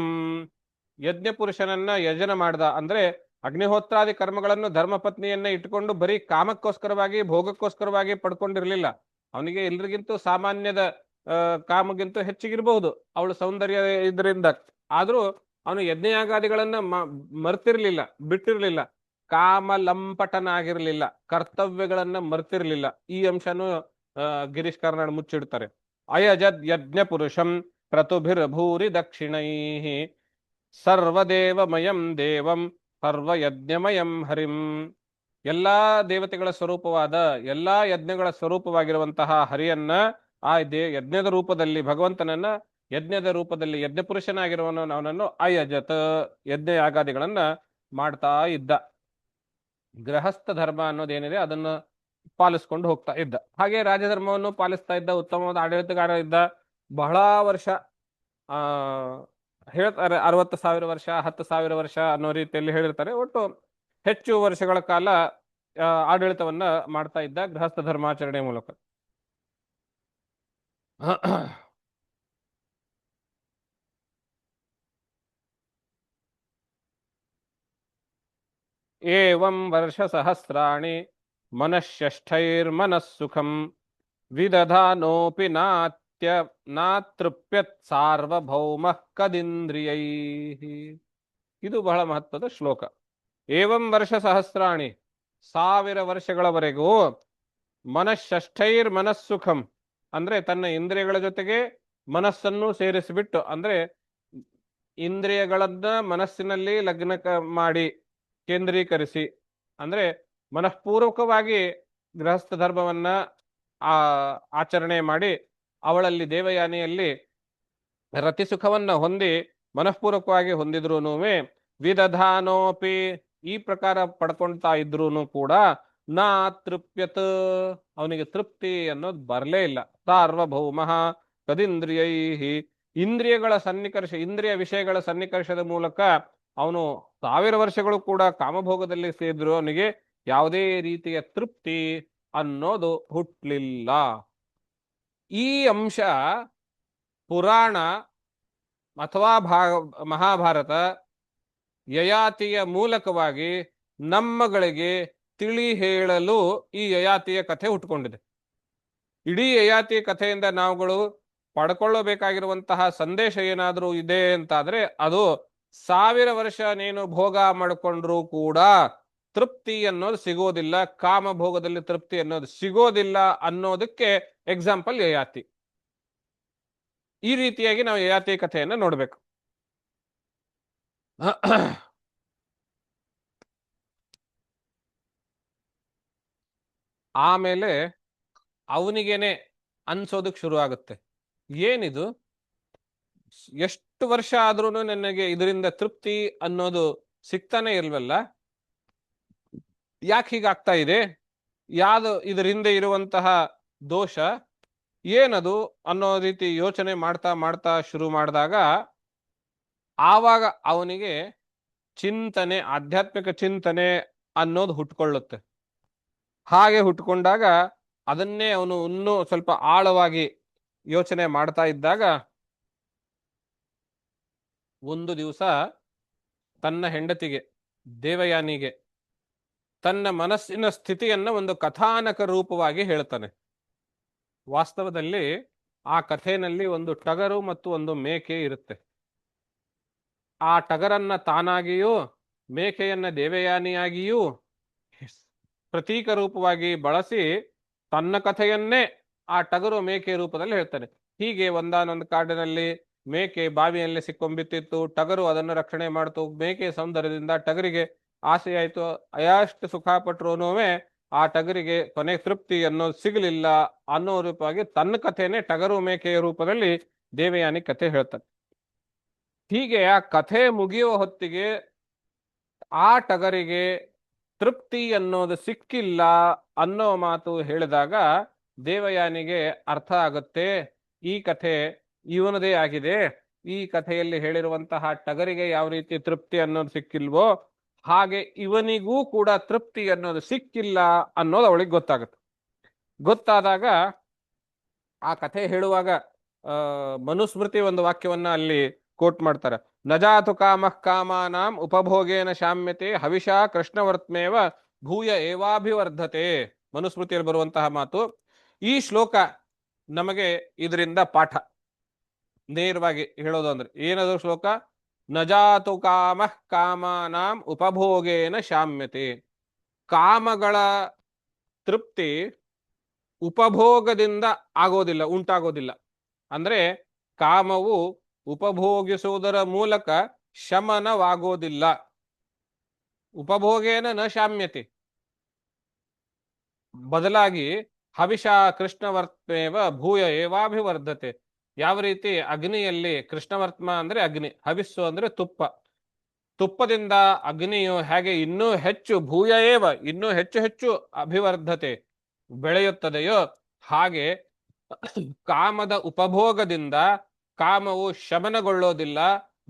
ಯಜ್ಞ ಪುರುಷನನ್ನ ಯಜನ ಮಾಡ್ದ. ಅಂದ್ರೆ ಅಗ್ನಿಹೋತ್ರಾದಿ ಕರ್ಮಗಳನ್ನು ಧರ್ಮಪತ್ನಿಯನ್ನ ಇಟ್ಟುಕೊಂಡು ಬರೀ ಕಾಮಕ್ಕೋಸ್ಕರವಾಗಿ ಭೋಗಕ್ಕೋಸ್ಕರವಾಗಿ ಪಡ್ಕೊಂಡಿರ್ಲಿಲ್ಲ. ಅವನಿಗೆ ಎಲ್ರಿಗಿಂತೂ ಸಾಮಾನ್ಯದ ಕಾಮಗಿಂತೂ ಹೆಚ್ಚಿಗಿರ್ಬಹುದು ಅವಳು ಸೌಂದರ್ಯ ಇದರಿಂದ. ಆದ್ರೂ ಅವನು ಯಜ್ಞಯಾಗಾದಿಗಳನ್ನ ಮರ್ತಿರ್ಲಿಲ್ಲ, ಬಿಟ್ಟಿರ್ಲಿಲ್ಲ. ಕಾಮಲಂಪಟನಾಗಿರ್ಲಿಲ್ಲ, ಕರ್ತವ್ಯಗಳನ್ನ ಮರ್ತಿರ್ಲಿಲ್ಲ. ಈ ಅಂಶನೂ ಗಿರೀಶ್ ಕಾರ್ನಾಡ್ ಮುಚ್ಚಿಡ್ತಾರೆ. ಅಯಜದ್ ಯಜ್ಞ ಪುರುಷಂ ಕ್ರತುಭಿರ್ಭೂರಿ ದಕ್ಷಿಣೈ ಸರ್ವದೇವಮಯಂ ದೇವಂ ಸರ್ವಯಜ್ಞಮಯಂ ಹರಿಂ. ಎಲ್ಲಾ ದೇವತೆಗಳ ಸ್ವರೂಪವಾದ, ಎಲ್ಲಾ ಯಜ್ಞಗಳ ಸ್ವರೂಪವಾಗಿರುವಂತಹ ಹರಿಯನ್ನ, ಆ ಯಜ್ಞದ ರೂಪದಲ್ಲಿ ಭಗವಂತನನ್ನ, ಯಜ್ಞದ ರೂಪದಲ್ಲಿ ಯಜ್ಞ ಪುರುಷನಾಗಿರುವವನು ಅವನನ್ನು ಅಯಜತ್, ಯಜ್ಞ ಯಾಗಾದಿಗಳನ್ನ ಮಾಡ್ತಾ ಇದ್ದ. ಗೃಹಸ್ಥ ಧರ್ಮ ಅನ್ನೋದೇನಿದೆ ಅದನ್ನು ಪಾಲಿಸ್ಕೊಂಡು ಹೋಗ್ತಾ ಇದ್ದ. ಹಾಗೆ ರಾಜಧರ್ಮವನ್ನು ಪಾಲಿಸ್ತಾ ಇದ್ದ, ಉತ್ತಮವಾದ ಆಡಳಿತಗಾರ ಇದ್ದ. ಬಹಳ ವರ್ಷ ಹೇಳ್ತಾರೆ, 60,000 ವರ್ಷ, 10,000 ವರ್ಷ ಅನ್ನೋ ರೀತಿಯಲ್ಲಿ ಹೇಳಿರ್ತಾರೆ. ಒಟ್ಟು ಹೆಚ್ಚು ವರ್ಷಗಳ ಕಾಲ ಆಡಳಿತವನ್ನ ಮಾಡ್ತಾ ಇದ್ದ ಗೃಹಸ್ಥ ಧರ್ಮಾಚರಣೆ ಮೂಲಕ. ಏವಂ ವರ್ಷ ಸಹಸ್ರಾಣಿ ಮನಶ್ಚೈರ್ಮನಸ್ಸುಖಂ ವಿದಧಾನೋಪಿ ನಾತೃಪ್ಯತ್ ಸಾರ್ವಭೌಮಃ ಕದಿಂದ್ರಿಯೈ. ಇದು ಬಹಳ ಮಹತ್ವದ ಶ್ಲೋಕ. ಏವಂ ವರ್ಷ ಸಹಸ್ರಾಣಿ, 1000 ವರ್ಷಗಳವರೆಗೂ, ಮನಶ್ಚೈರ್ಮನಸ್ಸುಖಂ ಅಂದ್ರೆ ತನ್ನ ಇಂದ್ರಿಯಗಳ ಜೊತೆಗೆ ಮನಸ್ಸನ್ನು ಸೇರಿಸಿಬಿಟ್ಟು, ಅಂದ್ರೆ ಇಂದ್ರಿಯಗಳನ್ನ ಮನಸ್ಸಿನಲ್ಲಿ ಲಗ್ನ ಮಾಡಿ ಕೇಂದ್ರೀಕರಿಸಿ, ಅಂದ್ರೆ ಮನಃಪೂರ್ವಕವಾಗಿ ಗೃಹಸ್ಥ ಧರ್ಮವನ್ನ ಆಚರಣೆ ಮಾಡಿ ಅವಳಲ್ಲಿ ದೇವಯಾನಿಯಲ್ಲಿ ರತಿಸುಖವನ್ನ ಹೊಂದಿ ಮನಃಪೂರ್ವಕವಾಗಿ ಹೊಂದಿದ್ರೂನುವೆ, ವಿದಧಾನೋಪಿ ಈ ಪ್ರಕಾರ ಪಡ್ಕೊಳ್ತಾ ಇದ್ರೂನು ಕೂಡ ನಾ ತೃಪ್ಯತ್ ಅವನಿಗೆ ತೃಪ್ತಿ ಅನ್ನೋದು ಬರಲೇ ಇಲ್ಲ. ಸಾರ್ವಭೌಮಃ ತದಿಂದ್ರಿಯೈ, ಇಂದ್ರಿಯಗಳ ಸನ್ನಿಕರ್ಷ, ಇಂದ್ರಿಯ ವಿಷಯಗಳ ಸನ್ನಿಕರ್ಷದ ಮೂಲಕ ಅವನು 1000 ವರ್ಷಗಳು ಕೂಡ ಕಾಮಭೋಗದಲ್ಲಿ ಸೇರಿದ್ರು ಅವನಿಗೆ ಯಾವುದೇ ರೀತಿಯ ತೃಪ್ತಿ ಅನ್ನೋದು ಹುಟ್ಲಿಲ್ಲ. ಈ ಅಂಶ ಪುರಾಣ ಅಥವಾ ಮಹಾಭಾರತ ಯಯಾತಿಯ ಮೂಲಕವಾಗಿ ನಮ್ಮಗಳಿಗೆ ತಿಳಿ ಹೇಳಲು ಈ ಯಯಾತಿಯ ಕಥೆ ಹುಟ್ಟುಕೊಂಡಿದೆ. ಇಡೀ ಯಯಾತಿ ಕಥೆಯಿಂದ ನಾವುಗಳು ಪಡ್ಕೊಳ್ಳಬೇಕಾಗಿರುವಂತಹ ಸಂದೇಶ ಏನಾದರೂ ಇದೆ ಅಂತಾದ್ರೆ ಅದು 1000 ವರ್ಷ ನೀನು ಭೋಗ ಮಾಡಿಕೊಂಡ್ರೂ ಕೂಡ ತೃಪ್ತಿ ಅನ್ನೋದು ಸಿಗೋದಿಲ್ಲ, ಕಾಮಭೋಗದಲ್ಲಿ ತೃಪ್ತಿ ಅನ್ನೋದು ಸಿಗೋದಿಲ್ಲ ಅನ್ನೋದಕ್ಕೆ ಎಕ್ಸಾಂಪಲ್ ಯಯಾತಿ. ಈ ರೀತಿಯಾಗಿ ನಾವು ಯಯಾತಿ ಕಥೆಯನ್ನ ನೋಡ್ಬೇಕು. ಆಮೇಲೆ ಅವನಿಗೇನೆ ಅನ್ಸೋದಕ್ ಶುರು ಆಗುತ್ತೆ, ಏನಿದು, ಎಷ್ಟು ವರ್ಷ ಆದ್ರೂ ನನಗೆ ಇದರಿಂದ ತೃಪ್ತಿ ಅನ್ನೋದು ಸಿಗ್ತಾನೆ ಇಲ್ವಲ್ಲ, ಯಾಕೆ ಹೀಗಾಗ್ತಾ ಇದೆ, ಯಾವುದು ಇದರ ಹಿಂದೆ ಇರುವಂತಹ ದೋಷ ಏನದು ಅನ್ನೋ ರೀತಿ ಯೋಚನೆ ಮಾಡ್ತಾ ಮಾಡ್ತಾ ಶುರು ಮಾಡಿದಾಗ ಆವಾಗ ಅವನಿಗೆ ಚಿಂತನೆ, ಆಧ್ಯಾತ್ಮಿಕ ಚಿಂತನೆ ಅನ್ನೋದು ಹುಟ್ಕೊಳ್ಳುತ್ತೆ. ಹಾಗೆ ಹುಟ್ಕೊಂಡಾಗ ಅದನ್ನೇ ಅವನು ಇನ್ನೂ ಸ್ವಲ್ಪ ಆಳವಾಗಿ ಯೋಚನೆ ಮಾಡ್ತಾ ಇದ್ದಾಗ ಒಂದು ದಿವಸ ತನ್ನ ಹೆಂಡತಿಗೆ ದೇವಯಾನಿಗೆ ತನ್ನ ಮನಸ್ಸಿನ ಸ್ಥಿತಿಯನ್ನ ಒಂದು ಕಥಾನಕ ರೂಪವಾಗಿ ಹೇಳ್ತಾನೆ. ವಾಸ್ತವದಲ್ಲಿ ಆ ಕಥೆಯಲ್ಲಿ ಒಂದು ಟಗರು ಮತ್ತು ಒಂದು ಮೇಕೆ ಇರುತ್ತೆ. ಆ ಟಗರನ್ನ ತಾನಾಗಿಯೂ ಮೇಕೆಯನ್ನ ದೇವಯಾನಿಯಾಗಿಯೂ ಪ್ರತೀಕ ರೂಪವಾಗಿ ಬಳಸಿ ತನ್ನ ಕಥೆಯನ್ನೇ ಆ ಟಗರು ಮೇಕೆ ರೂಪದಲ್ಲಿ ಹೇಳ್ತಾನೆ. ಹೀಗೆ ಒಂದಾನೊಂದು ಕಾಡಿನಲ್ಲಿ ಮೇಕೆ ಬಾವಿಯಲ್ಲಿ ಸಿಕ್ಕೊಂಬಿತ್ತಿತ್ತು, ಟಗರು ಅದನ್ನು ರಕ್ಷಣೆ ಮಾಡ್ತು. ಮೇಕೆ ಸೌಂದರ್ಯದಿಂದ ಟಗರಿಗೆ ಆಸೆ ಆಯ್ತು, ಅಯಾಷ್ಟು ಸುಖ ಪಟ್ರುನುವೆ ಆ ಟಗರಿಗೆ ಕೊನೆ ತೃಪ್ತಿ ಅನ್ನೋದು ಸಿಗಲಿಲ್ಲ ಅನ್ನೋ ರೂಪವಾಗಿ ತನ್ನ ಕಥೆನೇ ಟಗರು ಮೇಕೆಯ ರೂಪದಲ್ಲಿ ದೇವಯಾನಿ ಕಥೆ ಹೇಳ್ತಾನೆ. ಹೀಗೆ ಆ ಕಥೆ ಮುಗಿಯುವ ಹೊತ್ತಿಗೆ ಆ ಟಗರಿಗೆ ತೃಪ್ತಿ ಅನ್ನೋದು ಸಿಕ್ಕಿಲ್ಲ ಅನ್ನೋ ಮಾತು ಹೇಳಿದಾಗ ದೇವಯಾನಿಗೆ ಅರ್ಥ ಆಗುತ್ತೆ, ಈ ಕಥೆ ಇವನದೇ ಆಗಿದೆ. ಈ ಕಥೆಯಲ್ಲಿ ಹೇಳಿರುವಂತಹ ಟಗರಿಗೆ ಯಾವ ರೀತಿ ತೃಪ್ತಿ ಅನ್ನೋದು ಸಿಕ್ಕಿಲ್ವೋ ಹಾಗೆ ಇವನಿಗೂ ಕೂಡ ತೃಪ್ತಿ ಅನ್ನೋದು ಸಿಕ್ಕಿಲ್ಲ ಅನ್ನೋದು ಅವಳಿಗೆ ಗೊತ್ತಾಗುತ್ತೆ. ಗೊತ್ತಾದಾಗ ಆ ಕಥೆ ಹೇಳುವಾಗ ಮನುಸ್ಮೃತಿ ಒಂದು ವಾಕ್ಯವನ್ನ ಅಲ್ಲಿ ಕೋಟ್ ಮಾಡ್ತಾರೆ. ನಜಾತು ಕಾಮಃ ಕಾಮಾನಾಂ ಉಪಭೋಗೇನ ಶಾಮ್ಯತೆ ಹವಿಷಾ ಕೃಷ್ಣವರ್ತ್ಮೇವ ಭೂಯ ಏವಾಭಿವರ್ಧತೆ. ಮನುಸ್ಮೃತಿಯಲ್ಲಿ ಬರುವಂತಹ ಮಾತು. ಈ ಶ್ಲೋಕ ನಮಗೆ ಇದರಿಂದ ಪಾಠ. ನೇರವಾಗಿ ಹೇಳೋದು ಅಂದ್ರೆ ಏನದು ಶ್ಲೋಕ, ನ ಜಾತು ಕಾಮಃ ಕಾಮಾನಾಂ ಉಪಭೋಗೇನ ಶಾಮ್ಯತೆ. ಕಾಮಗಳ ತೃಪ್ತಿ ಉಪಭೋಗದಿಂದ ಆಗೋದಿಲ್ಲ, ಉಂಟಾಗೋದಿಲ್ಲ. ಅಂದ್ರೆ ಕಾಮವು ಉಪಭೋಗಿಸುವುದರ ಮೂಲಕ ಶಮನವಾಗೋದಿಲ್ಲ. ಉಪಭೋಗೇನ ನ ಶಾಮ್ಯತೆ. ಬದಲಾಗಿ ಹವಿಷ ಕೃಷ್ಣವರ್ತ್ಮೇವ ಭೂಯ ಏವಾಭಿವರ್ಧತೆ. ಯಾವ ರೀತಿ ಅಗ್ನಿಯಲ್ಲಿ ಕೃಷ್ಣವರ್ತ್ಮ ಅಂದ್ರೆ ಅಗ್ನಿ, ಹವಿಸ್ಸು ಅಂದ್ರೆ ತುಪ್ಪ, ತುಪ್ಪದಿಂದ ಅಗ್ನಿಯು ಹೇಗೆ ಇನ್ನೂ ಹೆಚ್ಚು ಭೂಯ ಏವ ಇನ್ನೂ ಹೆಚ್ಚು ಹೆಚ್ಚು ಅಭಿವರ್ಧತೆ ಬೆಳೆಯುತ್ತದೆಯೋ ಹಾಗೆ ಕಾಮದ ಉಪಭೋಗದಿಂದ ಕಾಮವು ಶಮನಗೊಳ್ಳೋದಿಲ್ಲ,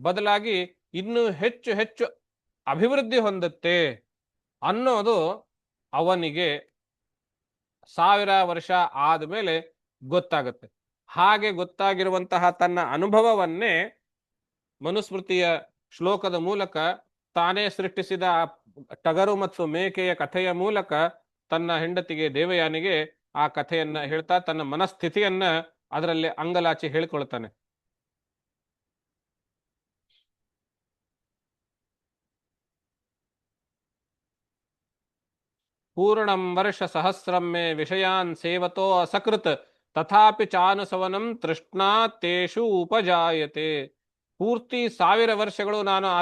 ಬದಲಾಗಿ ಇನ್ನೂ ಹೆಚ್ಚು ಹೆಚ್ಚು ಅಭಿವೃದ್ಧಿ ಹೊಂದುತ್ತೆ ಅನ್ನೋದು ಅವನಿಗೆ 1000 ವರ್ಷ ಆದಮೇಲೆ ಗೊತ್ತಾಗುತ್ತೆ. ಹಾಗೆ ಗೊತ್ತಾಗಿರುವಂತಹ ತನ್ನ ಅನುಭವವನ್ನೇ ಮನುಸ್ಮೃತಿಯ ಶ್ಲೋಕದ ಮೂಲಕ ತಾನೇ ಸೃಷ್ಟಿಸಿದ ಟಗರು ಮತ್ತು ಮೇಕೆಯ ಕಥೆಯ ಮೂಲಕ ತನ್ನ ಹೆಂಡತಿಗೆ ದೇವಯಾನಿಗೆ ಆ ಕಥೆಯನ್ನ ಹೇಳ್ತಾ ತನ್ನ ಮನಸ್ಥಿತಿಯನ್ನ ಅದರಲ್ಲಿ ಅಂಗಲಾಚಿ ಹೇಳಿಕೊಳ್ತಾನೆ. ಪೂರ್ಣಂ ವರ್ಷ ಸಹಸ್ರಂ ಮೇ ವಿಷಯಾನ್ ಸೇವತೋ ಅಸಕೃತ್ ತಥಾಪಿ ಚಾನುಸವನಂ ತೃಷ್ಣಾ ತೇಷು ಉಪಜಾಯತೆ. ಪೂರ್ತಿ 1000 ವರ್ಷಗಳು ನಾನು ಆ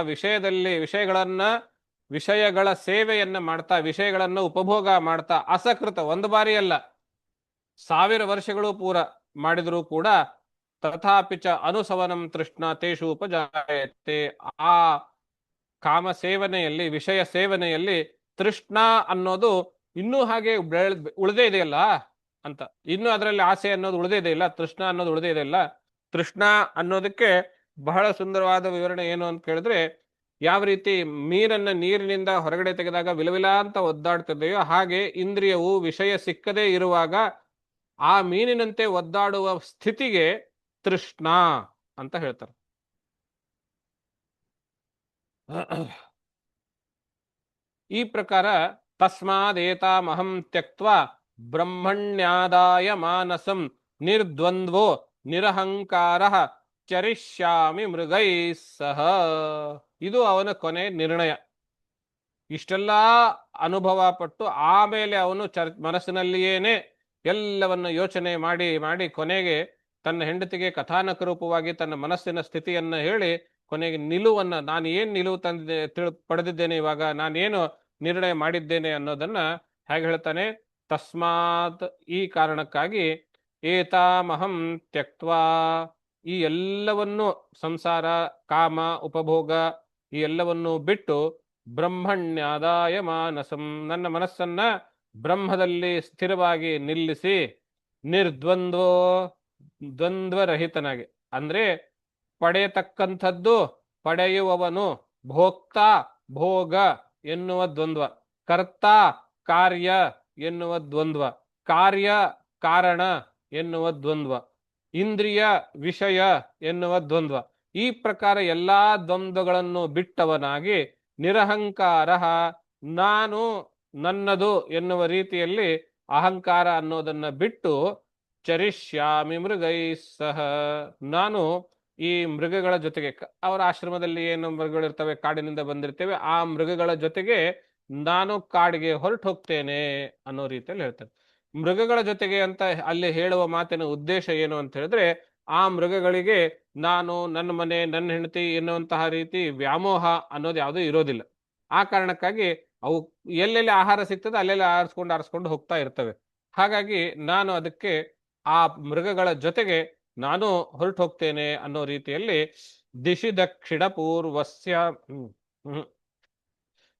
ವಿಷಯಗಳ ಸೇವೆಯನ್ನ ಮಾಡ್ತಾ, ವಿಷಯಗಳನ್ನ ಉಪಭೋಗ ಮಾಡ್ತಾ, ಅಸಕೃತ ಒಂದು ಬಾರಿ ಅಲ್ಲ 1000 ವರ್ಷಗಳು ಪೂರ ಮಾಡಿದರೂ ಕೂಡ ತಥಾಪಿ ಚ ಅನುಸವನಂ ತೃಷ್ಣಾ ತೇಷು ಉಪಜಾಯತೆ. ಆ ಕಾಮ ಸೇವನೆಯಲ್ಲಿ, ವಿಷಯ ಸೇವನೆಯಲ್ಲಿ ತೃಷ್ಣಾ ಅನ್ನೋದು ಇನ್ನೂ ಹಾಗೆ ಉಳಿದೇ ಇದೆಯಲ್ಲ ಅಂತ, ಇನ್ನು ಅದರಲ್ಲಿ ಆಸೆ ಅನ್ನೋದು ಉಳಿದೇ ಇದೆಯಲ್ಲ, ತೃಷ್ಣಾ ಅನ್ನೋದು ಉಳಿದೇ ಇದೆಯಲ್ಲ. ತೃಷ್ಣಾ ಅನ್ನೋದಕ್ಕೆ ಬಹಳ ಸುಂದರವಾದ ವಿವರಣೆ ಏನು ಅಂತ ಕೇಳಿದ್ರೆ, ಯಾವ ರೀತಿ ಮೀನನ್ನ ನೀರಿನಿಂದ ಹೊರಗಡೆ ತೆಗೆದಾಗ ವಿಲವಿಲ ಅಂತ ಒದ್ದಾಡ್ತಿದೆಯೋ ಹಾಗೆ ಇಂದ್ರಿಯವು ವಿಷಯ ಸಿಕ್ಕದೇ ಇರುವಾಗ ಆ ಮೀನಿನಂತೆ ಒದ್ದಾಡುವ ಸ್ಥಿತಿಗೆ ತೃಷ್ಣಾ ಅಂತ ಹೇಳ್ತಾರೆ. ಈ ಪ್ರಕಾರ ತಸ್ಮಾದೇತಾಮಹಂ ತ್ಯಕ್ತ್ವಾ ಬ್ರಹ್ಮಣ್ಯಾದಾಯ ಮಾನಸಂ ನಿರ್ದ್ವಂದ್ವೋ ನಿರಹಂಕಾರಃ ಚರಿಷ್ಯಾಮಿ ಮೃಗೈಃ ಸಹ. ಇದು ಅವನ ಕೊನೆ ನಿರ್ಣಯ. ಇಷ್ಟೆಲ್ಲ ಅನುಭವ ಪಟ್ಟು ಆಮೇಲೆ ಅವನು ಮನಸ್ಸಿನಲ್ಲಿಯೇನೆ ಎಲ್ಲವನ್ನ ಯೋಚನೆ ಮಾಡಿ ಮಾಡಿ ಕೊನೆಗೆ ತನ್ನ ಹೆಂಡತಿಗೆ ಕಥಾನಕ ರೂಪವಾಗಿ ತನ್ನ ಮನಸ್ಸಿನ ಸ್ಥಿತಿಯನ್ನ ಹೇಳಿ ಕೊನೆಗೆ ನಿಲುವನ್ನ, ನಾನು ಏನ್ ನಿಲುವು ಪಡೆದಿದ್ದೇನೆ, ಇವಾಗ ನಾನೇನು ನಿರ್ಣಯ ಮಾಡಿದ್ದೇನೆ ಅನ್ನೋದನ್ನ ಹೇಗೆ ಹೇಳ್ತಾನೆ. ತಸ್ಮಾತ್, ಈ ಕಾರಣಕ್ಕಾಗಿ, ಏತಾಮಹಂ ತ್ಯಕ್ತ್ವಾ, ಈ ಎಲ್ಲವನ್ನು ಸಂಸಾರ, ಕಾಮ, ಉಪಭೋಗ ಈ ಎಲ್ಲವನ್ನು ಬಿಟ್ಟು ಬ್ರಹ್ಮಣ್ಯಾದಾಯ ಮಾನಸಂ, ನನ್ನ ಮನಸ್ಸನ್ನ ಬ್ರಹ್ಮದಲ್ಲಿ ಸ್ಥಿರವಾಗಿ ನಿಲ್ಲಿಸಿ, ನಿರ್ದ್ವಂದ್ವೋ, ದ್ವಂದ್ವರಹಿತನಾಗಿ, ಅಂದ್ರೆ ಪಡೆಯತಕ್ಕಂಥದ್ದು, ಪಡೆಯುವವನು, ಭೋಕ್ತ ಭೋಗ ಎನ್ನುವ ದ್ವಂದ್ವ, ಕರ್ತ ಕಾರ್ಯ ಎನ್ನುವ ದ್ವಂದ್ವ, ಕಾರ್ಯ ಕಾರಣ ಎನ್ನುವ ದ್ವಂದ್ವ, ಇಂದ್ರಿಯ ವಿಷಯ ಎನ್ನುವ ದ್ವಂದ್ವ, ಈ ಪ್ರಕಾರ ಎಲ್ಲಾ ದ್ವಂದ್ವಗಳನ್ನು ಬಿಟ್ಟವನಾಗಿ ನಿರಹಂಕಾರ, ನಾನು ನನ್ನದು ಎನ್ನುವ ರೀತಿಯಲ್ಲಿ ಅಹಂಕಾರ ಅನ್ನೋದನ್ನ ಬಿಟ್ಟು, ಚರಿಷ್ಯಾಮಿ ಮೃಗೈಃ ಸಹ, ನಾನು ಈ ಮೃಗಗಳ ಜೊತೆಗೆ, ಅವರ ಆಶ್ರಮದಲ್ಲಿ ಏನು ಮೃಗಗಳಿರ್ತವೆ, ಕಾಡಿನಿಂದ ಬಂದಿರ್ತೇವೆ, ಆ ಮೃಗಗಳ ಜೊತೆಗೆ ನಾನು ಕಾಡಿಗೆ ಹೊರಟು ಹೋಗ್ತೇನೆ ಅನ್ನೋ ರೀತಿಯಲ್ಲಿ ಹೇಳ್ತಾರೆ. ಮೃಗಗಳ ಜೊತೆಗೆ ಅಂತ ಅಲ್ಲಿ ಹೇಳುವ ಮಾತಿನ ಉದ್ದೇಶ ಏನು ಅಂತ ಹೇಳಿದ್ರೆ, ಆ ಮೃಗಗಳಿಗೆ ನಾನು, ನನ್ನ ಮನೆ, ನನ್ನ ಹೆಂಡತಿ ಎನ್ನುವಂತಹ ರೀತಿ ವ್ಯಾಮೋಹ ಅನ್ನೋದು ಯಾವುದೂ ಇರೋದಿಲ್ಲ. ಆ ಕಾರಣಕ್ಕಾಗಿ ಅವು ಎಲ್ಲೆಲ್ಲಿ ಆಹಾರ ಸಿಗ್ತದೆ ಅಲ್ಲೆಲ್ಲಿ ಆರಿಸ್ಕೊಂಡು ಹೋಗ್ತಾ ಇರ್ತವೆ. ಹಾಗಾಗಿ ನಾನು ಅದಕ್ಕೆ ಆ ಮೃಗಗಳ ಜೊತೆಗೆ ನಾನು ಹೊರಟು ಹೋಗ್ತೇನೆ ಅನ್ನೋ ರೀತಿಯಲ್ಲಿ ದಿಶಿ ದಕ್ಷಿಣ ಪೂರ್ವಸ್ಯ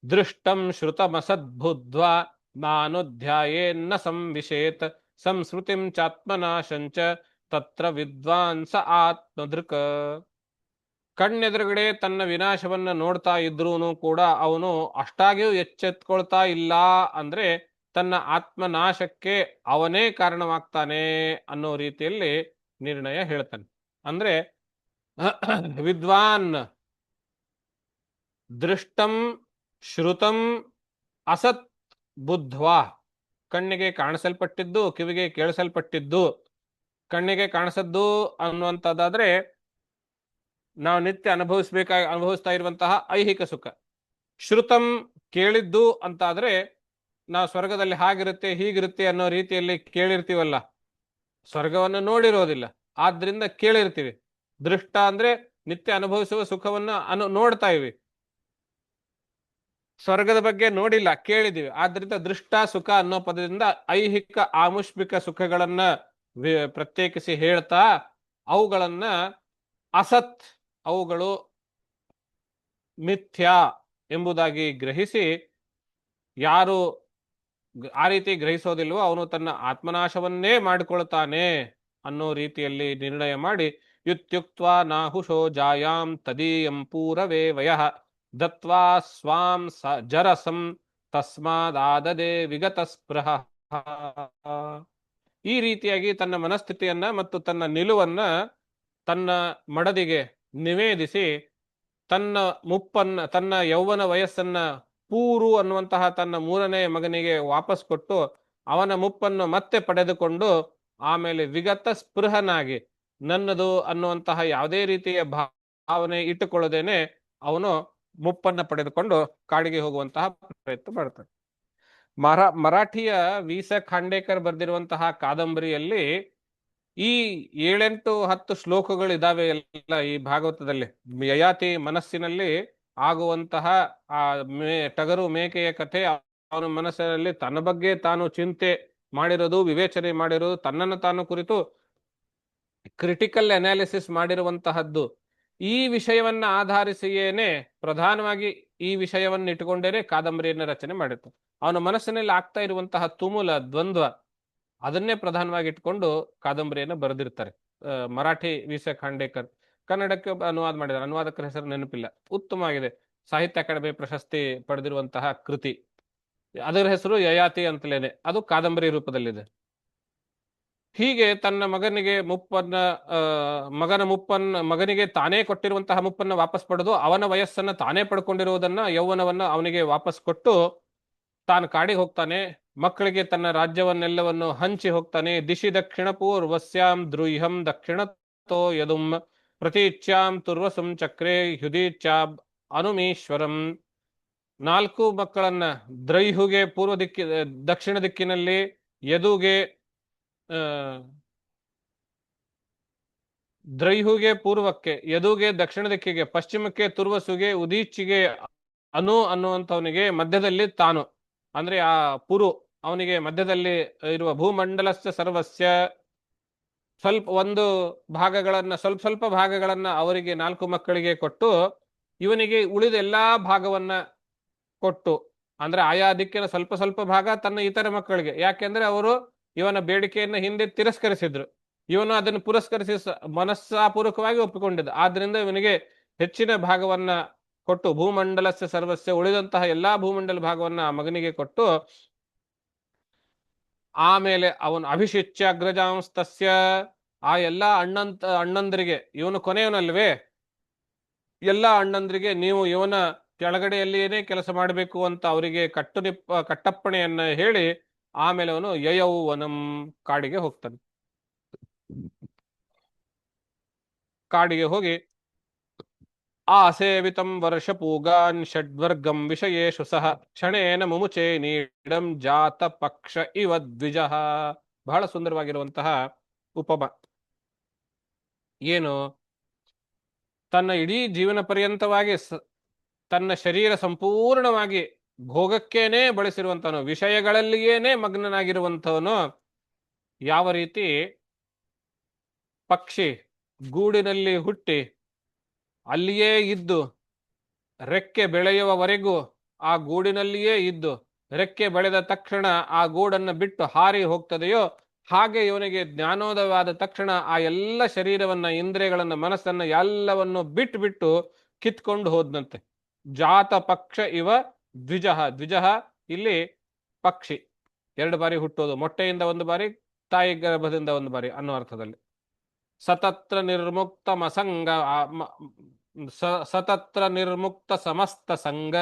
ದೃಷ್ಟಂ ಶ್ರುತಮಸದ್ಬುದ್ಧ್ವಾ ನಾನುಧ್ಯಾಯೇನ್ನ ಸಂವಿಶೇತ್ ಸಂಸ್ಮೃತಿಂ ಚಾತ್ಮನಾಶಂಚ ತತ್ರ ವಿದ್ವಾಂಸ ಆತ್ಮದೃಕ್. ಕಣ್ಣೆದುರುಗಡೆ ತನ್ನ ವಿನಾಶವನ್ನ ನೋಡ್ತಾ ಇದ್ರೂನು ಕೂಡ ಅವನು ಅಷ್ಟಾಗಿಯೂ ಎಚ್ಚೆತ್ಕೊಳ್ತಾ ಇಲ್ಲ ಅಂದ್ರೆ ತನ್ನ ಆತ್ಮನಾಶಕ್ಕೆ ಅವನೇ ಕಾರಣವಾಗ್ತಾನೆ ಅನ್ನೋ ರೀತಿಯಲ್ಲಿ ನಿರ್ಣಯ ಹೇಳ್ತಾನೆ. ಅಂದ್ರೆ ವಿದ್ವಾನ್ ದೃಷ್ಟಂ ಶ್ರುತಂ ಅಸತ್ ಬುದ್ಧ್ವಾ, ಕಣ್ಣಿಗೆ ಕಾಣಿಸಲ್ಪಟ್ಟಿದ್ದು, ಕಿವಿಗೆ ಕೇಳಿಸಲ್ಪಟ್ಟಿದ್ದು, ಕಣ್ಣಿಗೆ ಕಾಣಿಸದ್ದು ಅನ್ನುವಂಥದ್ದಾದ್ರೆ ನಾವು ನಿತ್ಯ ಅನುಭವಿಸ್ತಾ ಇರುವಂತಹ ಐಹಿಕ ಸುಖ. ಶ್ರುತಂ ಕೇಳಿದ್ದು ಅಂತಾದ್ರೆ ನಾವು ಸ್ವರ್ಗದಲ್ಲಿ ಹಾಗಿರುತ್ತೆ ಹೀಗಿರುತ್ತೆ ಅನ್ನೋ ರೀತಿಯಲ್ಲಿ ಕೇಳಿರ್ತೀವಲ್ಲ, ಸ್ವರ್ಗವನ್ನು ನೋಡಿರೋದಿಲ್ಲ, ಆದ್ರಿಂದ ಕೇಳಿರ್ತೀವಿ. ದೃಷ್ಟ ಅಂದ್ರೆ ನಿತ್ಯ ಅನುಭವಿಸುವ ಸುಖವನ್ನು ನೋಡ್ತಾ ಇವಿ, ಸ್ವರ್ಗದ ಬಗ್ಗೆ ನೋಡಿಲ್ಲ, ಕೇಳಿದೀವಿ. ಆದ್ರಿಂದ ದೃಷ್ಟ ಸುಖ ಅನ್ನೋ ಪದದಿಂದ ಐಹಿಕ ಆಮುಷ್ಮಿಕ ಸುಖಗಳನ್ನ ಪ್ರತ್ಯೇಕಿಸಿ ಹೇಳ್ತಾ ಅವುಗಳನ್ನ ಅಸತ್, ಅವುಗಳು ಮಿಥ್ಯಾ ಎಂಬುದಾಗಿ ಗ್ರಹಿಸಿ, ಯಾರು ಆ ರೀತಿ ಗ್ರಹಿಸೋದಿಲ್ವೋ ಅವನು ತನ್ನ ಆತ್ಮನಾಶವನ್ನೇ ಮಾಡಿಕೊಳ್ತಾನೆ ಅನ್ನೋ ರೀತಿಯಲ್ಲಿ ನಿರ್ಣಯ ಮಾಡಿ, ಯುತ್ಯುಕ್ತ್ವಾ ನಾಹುಷೋ ಜಾಯಾಂ ತದೀಯಂ ಪೂರವೇ ವಯಃ ದತ್ವಾ ಸ್ವಾಂ ಜರಸಂ ತಸ್ಮಾದಾದದೆ ವಿಗತ ಸ್ಪೃಹ. ಈ ರೀತಿಯಾಗಿ ತನ್ನ ಮನಸ್ಥಿತಿಯನ್ನ ಮತ್ತು ತನ್ನ ನಿಲುವನ್ನ ತನ್ನ ಮಡದಿಗೆ ನಿವೇದಿಸಿ, ತನ್ನ ತನ್ನ ಯೌವನ ವಯಸ್ಸನ್ನ ಪೂರು ಅನ್ನುವಂತಹ ತನ್ನ 3ನೇ ಮಗನಿಗೆ ವಾಪಸ್ ಕೊಟ್ಟು ಅವನ ಮುಪ್ಪನ್ನು ಮತ್ತೆ ಪಡೆದುಕೊಂಡು, ಆಮೇಲೆ ವಿಗತ ಸ್ಪೃಹನಾಗಿ ನನ್ನದು ಅನ್ನುವಂತಹ ಯಾವುದೇ ರೀತಿಯ ಭಾವನೆ ಇಟ್ಟುಕೊಳ್ಳದೇನೆ ಅವನು ಮುಪ್ಪನ್ನ ಪಡೆದುಕೊಂಡು ಕಾಡಿಗೆ ಹೋಗುವಂತಹ ಪ್ರಯತ್ನ ಮಾಡ್ತಾನೆ. ಮರಾಠಿಯ ವಿ.ಸ. ಖಾಂಡೇಕರ್ ಬರೆದಿರುವಂತಹ ಕಾದಂಬರಿಯಲ್ಲಿ ಈ 7-8-10 ಶ್ಲೋಕಗಳು ಇದಾವೆ ಎಲ್ಲ ಈ ಭಾಗವತದಲ್ಲಿ. ಯಯಾತಿ ಮನಸ್ಸಿನಲ್ಲಿ ಆಗುವಂತಹ ಆ ಟಗರು ಮೇಕೆಯ ಕಥೆ, ಅವನ ಮನಸ್ಸಿನಲ್ಲಿ ತನ್ನ ಬಗ್ಗೆ ತಾನು ಚಿಂತೆ ಮಾಡಿರೋದು, ವಿವೇಚನೆ ಮಾಡಿರೋದು, ತನ್ನನ್ನು ತಾನು ಕುರಿತು ಕ್ರಿಟಿಕಲ್ ಅನಾಲಿಸಿಸ್ ಮಾಡಿರುವಂತಹದ್ದು. ಈ ವಿಷಯವನ್ನ ಆಧರಿಸಿಯೇನೆ, ಪ್ರಧಾನವಾಗಿ ಈ ವಿಷಯವನ್ನ ಇಟ್ಟುಕೊಂಡೇನೆ ಕಾದಂಬರಿಯನ್ನ ರಚನೆ ಮಾಡಿರ್ತಾನೆ. ಅವನ ಮನಸ್ಸಿನಲ್ಲಿ ಆಗ್ತಾ ಇರುವಂತಹ ತುಮುಲ ದ್ವಂದ್ವ, ಅದನ್ನೇ ಪ್ರಧಾನವಾಗಿ ಇಟ್ಕೊಂಡು ಕಾದಂಬರಿಯನ್ನು ಬರೆದಿರ್ತಾರೆ. ಮರಾಠಿ ವಿ.ಸ. ಖಾಂಡೇಕರ್. ಕನ್ನಡಕ್ಕೆ ಅನುವಾದ ಮಾಡಿದ್ದಾರೆ, ಅನುವಾದಕರ ಹೆಸರು ನೆನಪಿಲ್ಲ. ಉತ್ತಮವಾಗಿದೆ, ಸಾಹಿತ್ಯ ಅಕಾಡೆಮಿ ಪ್ರಶಸ್ತಿ ಪಡೆದಿರುವಂತಹ ಕೃತಿ. ಅದರ ಹೆಸರು ಯಯಾತಿ ಅಂತಲೇನೆ, ಅದು ಕಾದಂಬರಿ ರೂಪದಲ್ಲಿದೆ. ಹೀಗೆ ತನ್ನ ಮಗನಿಗೆ ಮಗನಿಗೆ ತಾನೇ ಕೊಟ್ಟಿರುವಂತಹ ಮುಪ್ಪನ್ನ ವಾಪಸ್ ಪಡೆದು ಅವನ ವಯಸ್ಸನ್ನ ತಾನೇ ಪಡ್ಕೊಂಡಿರುವುದನ್ನ, ಯೌವನವನ್ನ ಅವನಿಗೆ ವಾಪಸ್ ಕೊಟ್ಟು ತಾನು ಕಾಡಿಗೆ ಹೋಗ್ತಾನೆ. ಮಕ್ಕಳಿಗೆ ತನ್ನ ರಾಜ್ಯವನ್ನೆಲ್ಲವನ್ನು ಹಂಚಿ ಹೋಗ್ತಾನೆ. ದಿಶಿ ದಕ್ಷಿಣ ಪೂರ್ವಸ್ಯಾಂ ದ್ರೂಹ್ಯಂ ದಕ್ಷಿಣತೋ ಯದುಂ ಪ್ರತೀಚ್ಯಾಂ ತುರ್ವಸುಂ ಚಕ್ರೇ ಹ್ಯುದೀಚ್ಯಾಬ್ ಅನುಮೀಶ್ವರಂ. 4 ಮಕ್ಕಳನ್ನ ದ್ರೈಹುಗೆ ದಕ್ಷಿಣ ದಿಕ್ಕಿನಲ್ಲಿ, ಯದುಗೆ ದ್ರೈಹುಗೆ ಪೂರ್ವಕ್ಕೆ, ಯದುಗೆ ದಕ್ಷಿಣ ದಿಕ್ಕಿಗೆ, ಪಶ್ಚಿಮಕ್ಕೆ ತುರ್ವಸುಗೆ, ಉದೀಚಿಗೆ ಅನು ಅನ್ನುವಂಥವನಿಗೆ ಮಧ್ಯದಲ್ಲಿ ತಾನು, ಅಂದ್ರೆ ಆ ಪುರು ಅವನಿಗೆ ಮಧ್ಯದಲ್ಲಿ ಇರುವ ಭೂಮಂಡಲಸ್ಯ ಸರ್ವಸ್ಯ ಸ್ವಲ್ಪ ಭಾಗಗಳನ್ನ ಅವರಿಗೆ 4 ಮಕ್ಕಳಿಗೆ ಕೊಟ್ಟು, ಇವನಿಗೆ ಉಳಿದ ಎಲ್ಲಾ ಭಾಗವನ್ನ ಕೊಟ್ಟು, ಅಂದ್ರೆ ಆಯಾ ದಿಕ್ಕಿನ ಸ್ವಲ್ಪ ಭಾಗ ತನ್ನ ಇತರ ಮಕ್ಕಳಿಗೆ. ಯಾಕೆಂದ್ರೆ ಅವರು ಇವನ ಬೇಡಿಕೆಯನ್ನ ಹಿಂದೆ ತಿರಸ್ಕರಿಸಿದ್ರು, ಇವನು ಅದನ್ನು ಪುರಸ್ಕರಿಸಿ ಮನಸ್ಸಾಪೂರ್ವಕವಾಗಿ ಒಪ್ಪಿಕೊಂಡಿದ್ದ. ಆದ್ರಿಂದ ಇವನಿಗೆ ಹೆಚ್ಚಿನ ಭಾಗವನ್ನ ಕೊಟ್ಟು, ಭೂಮಂಡಲಸ್ಯ ಸರ್ವಸ್ಯ, ಉಳಿದಂತಹ ಎಲ್ಲಾ ಭೂಮಂಡಲ ಭಾಗವನ್ನ ಆ ಮಗನಿಗೆ ಕೊಟ್ಟು, ಆಮೇಲೆ ಅವನು ಅಭಿಷಿಚ್ಯ ಅಗ್ರಜಾಂಸ್ತಸ್ಯ, ಆ ಎಲ್ಲಾ ಅಣ್ಣಂದರಿಗೆ, ಇವನು ಕೊನೆಯವನಲ್ವೇ, ಎಲ್ಲಾ ಅಣ್ಣಂದರಿಗೆ ನೀವು ಇವನ ಕೆಳಗಡೆಯಲ್ಲಿಯೇ ಕೆಲಸ ಮಾಡಬೇಕು ಅಂತ ಅವರಿಗೆ ಕಟ್ಟಪ್ಪಣೆಯನ್ನ ಹೇಳಿ, ಆಮೇಲೆ ಅವನು ಯಯೌವನಂ ಕಾಡಿಗೆ ಹೋಗ್ತಾನೆ. ಕಾಡಿಗೆ ಹೋಗಿ ಆಸೇವಿತಂ ವರ್ಷಪೂಗಾನ್ ಷಡ್ವರ್ಗಂ ವಿಷಯೇಷು ಸಹ ಕ್ಷಣೇನ ಮುಮುಚೆ ನೀಡಂ ಜಾತ ಪಕ್ಷ ಇವ ದ್ವಿಜಃ. ಬಹಳ ಸುಂದರವಾಗಿರುವಂತಹ ಉಪಮ. ಏನು, ತನ್ನ ಇಡೀ ಜೀವನ ಪರ್ಯಂತವಾಗಿ ತನ್ನ ಶರೀರ ಸಂಪೂರ್ಣವಾಗಿ ಭೋಗಕ್ಕೇನೆ ಬಳಸಿರುವಂತವನು, ವಿಷಯಗಳಲ್ಲಿಯೇನೆ ಮಗ್ನನಾಗಿರುವಂಥವನು, ಯಾವ ರೀತಿ ಪಕ್ಷಿ ಗೂಡಿನಲ್ಲಿ ಹುಟ್ಟಿ ಅಲ್ಲಿಯೇ ಇದ್ದು ರೆಕ್ಕೆ ಬೆಳೆಯುವವರೆಗೂ ಆ ಗೂಡಿನಲ್ಲಿಯೇ ಇದ್ದು ರೆಕ್ಕೆ ಬೆಳೆದ ತಕ್ಷಣ ಆ ಗೂಡನ್ನು ಬಿಟ್ಟು ಹಾರಿ ಹೋಗ್ತದೆಯೋ, ಹಾಗೆ ಇವನಿಗೆ ಜ್ಞಾನೋದಯವಾದ ತಕ್ಷಣ ಆ ಎಲ್ಲ ಶರೀರವನ್ನ, ಇಂದ್ರಿಯಗಳನ್ನ, ಮನಸ್ಸನ್ನ ಎಲ್ಲವನ್ನು ಬಿಟ್ಟು ಕಿತ್ಕೊಂಡು ಹೋದ್ನಂತೆ. ಜಾತ ಪಕ್ಷ ಇವ ದ್ವಿಜಃ. ದ್ವಿಜಃ ಇಲ್ಲಿ ಪಕ್ಷಿ 2 ಬಾರಿ ಹುಟ್ಟೋದು, ಮೊಟ್ಟೆಯಿಂದ 1 ಬಾರಿ, ತಾಯಿ ಗರ್ಭದಿಂದ 1 ಬಾರಿ ಅನ್ನೋ ಅರ್ಥದಲ್ಲಿ. ಸತತ್ರ ನಿರ್ಮುಕ್ತ ಸಮಸ್ತ ಸಂಗ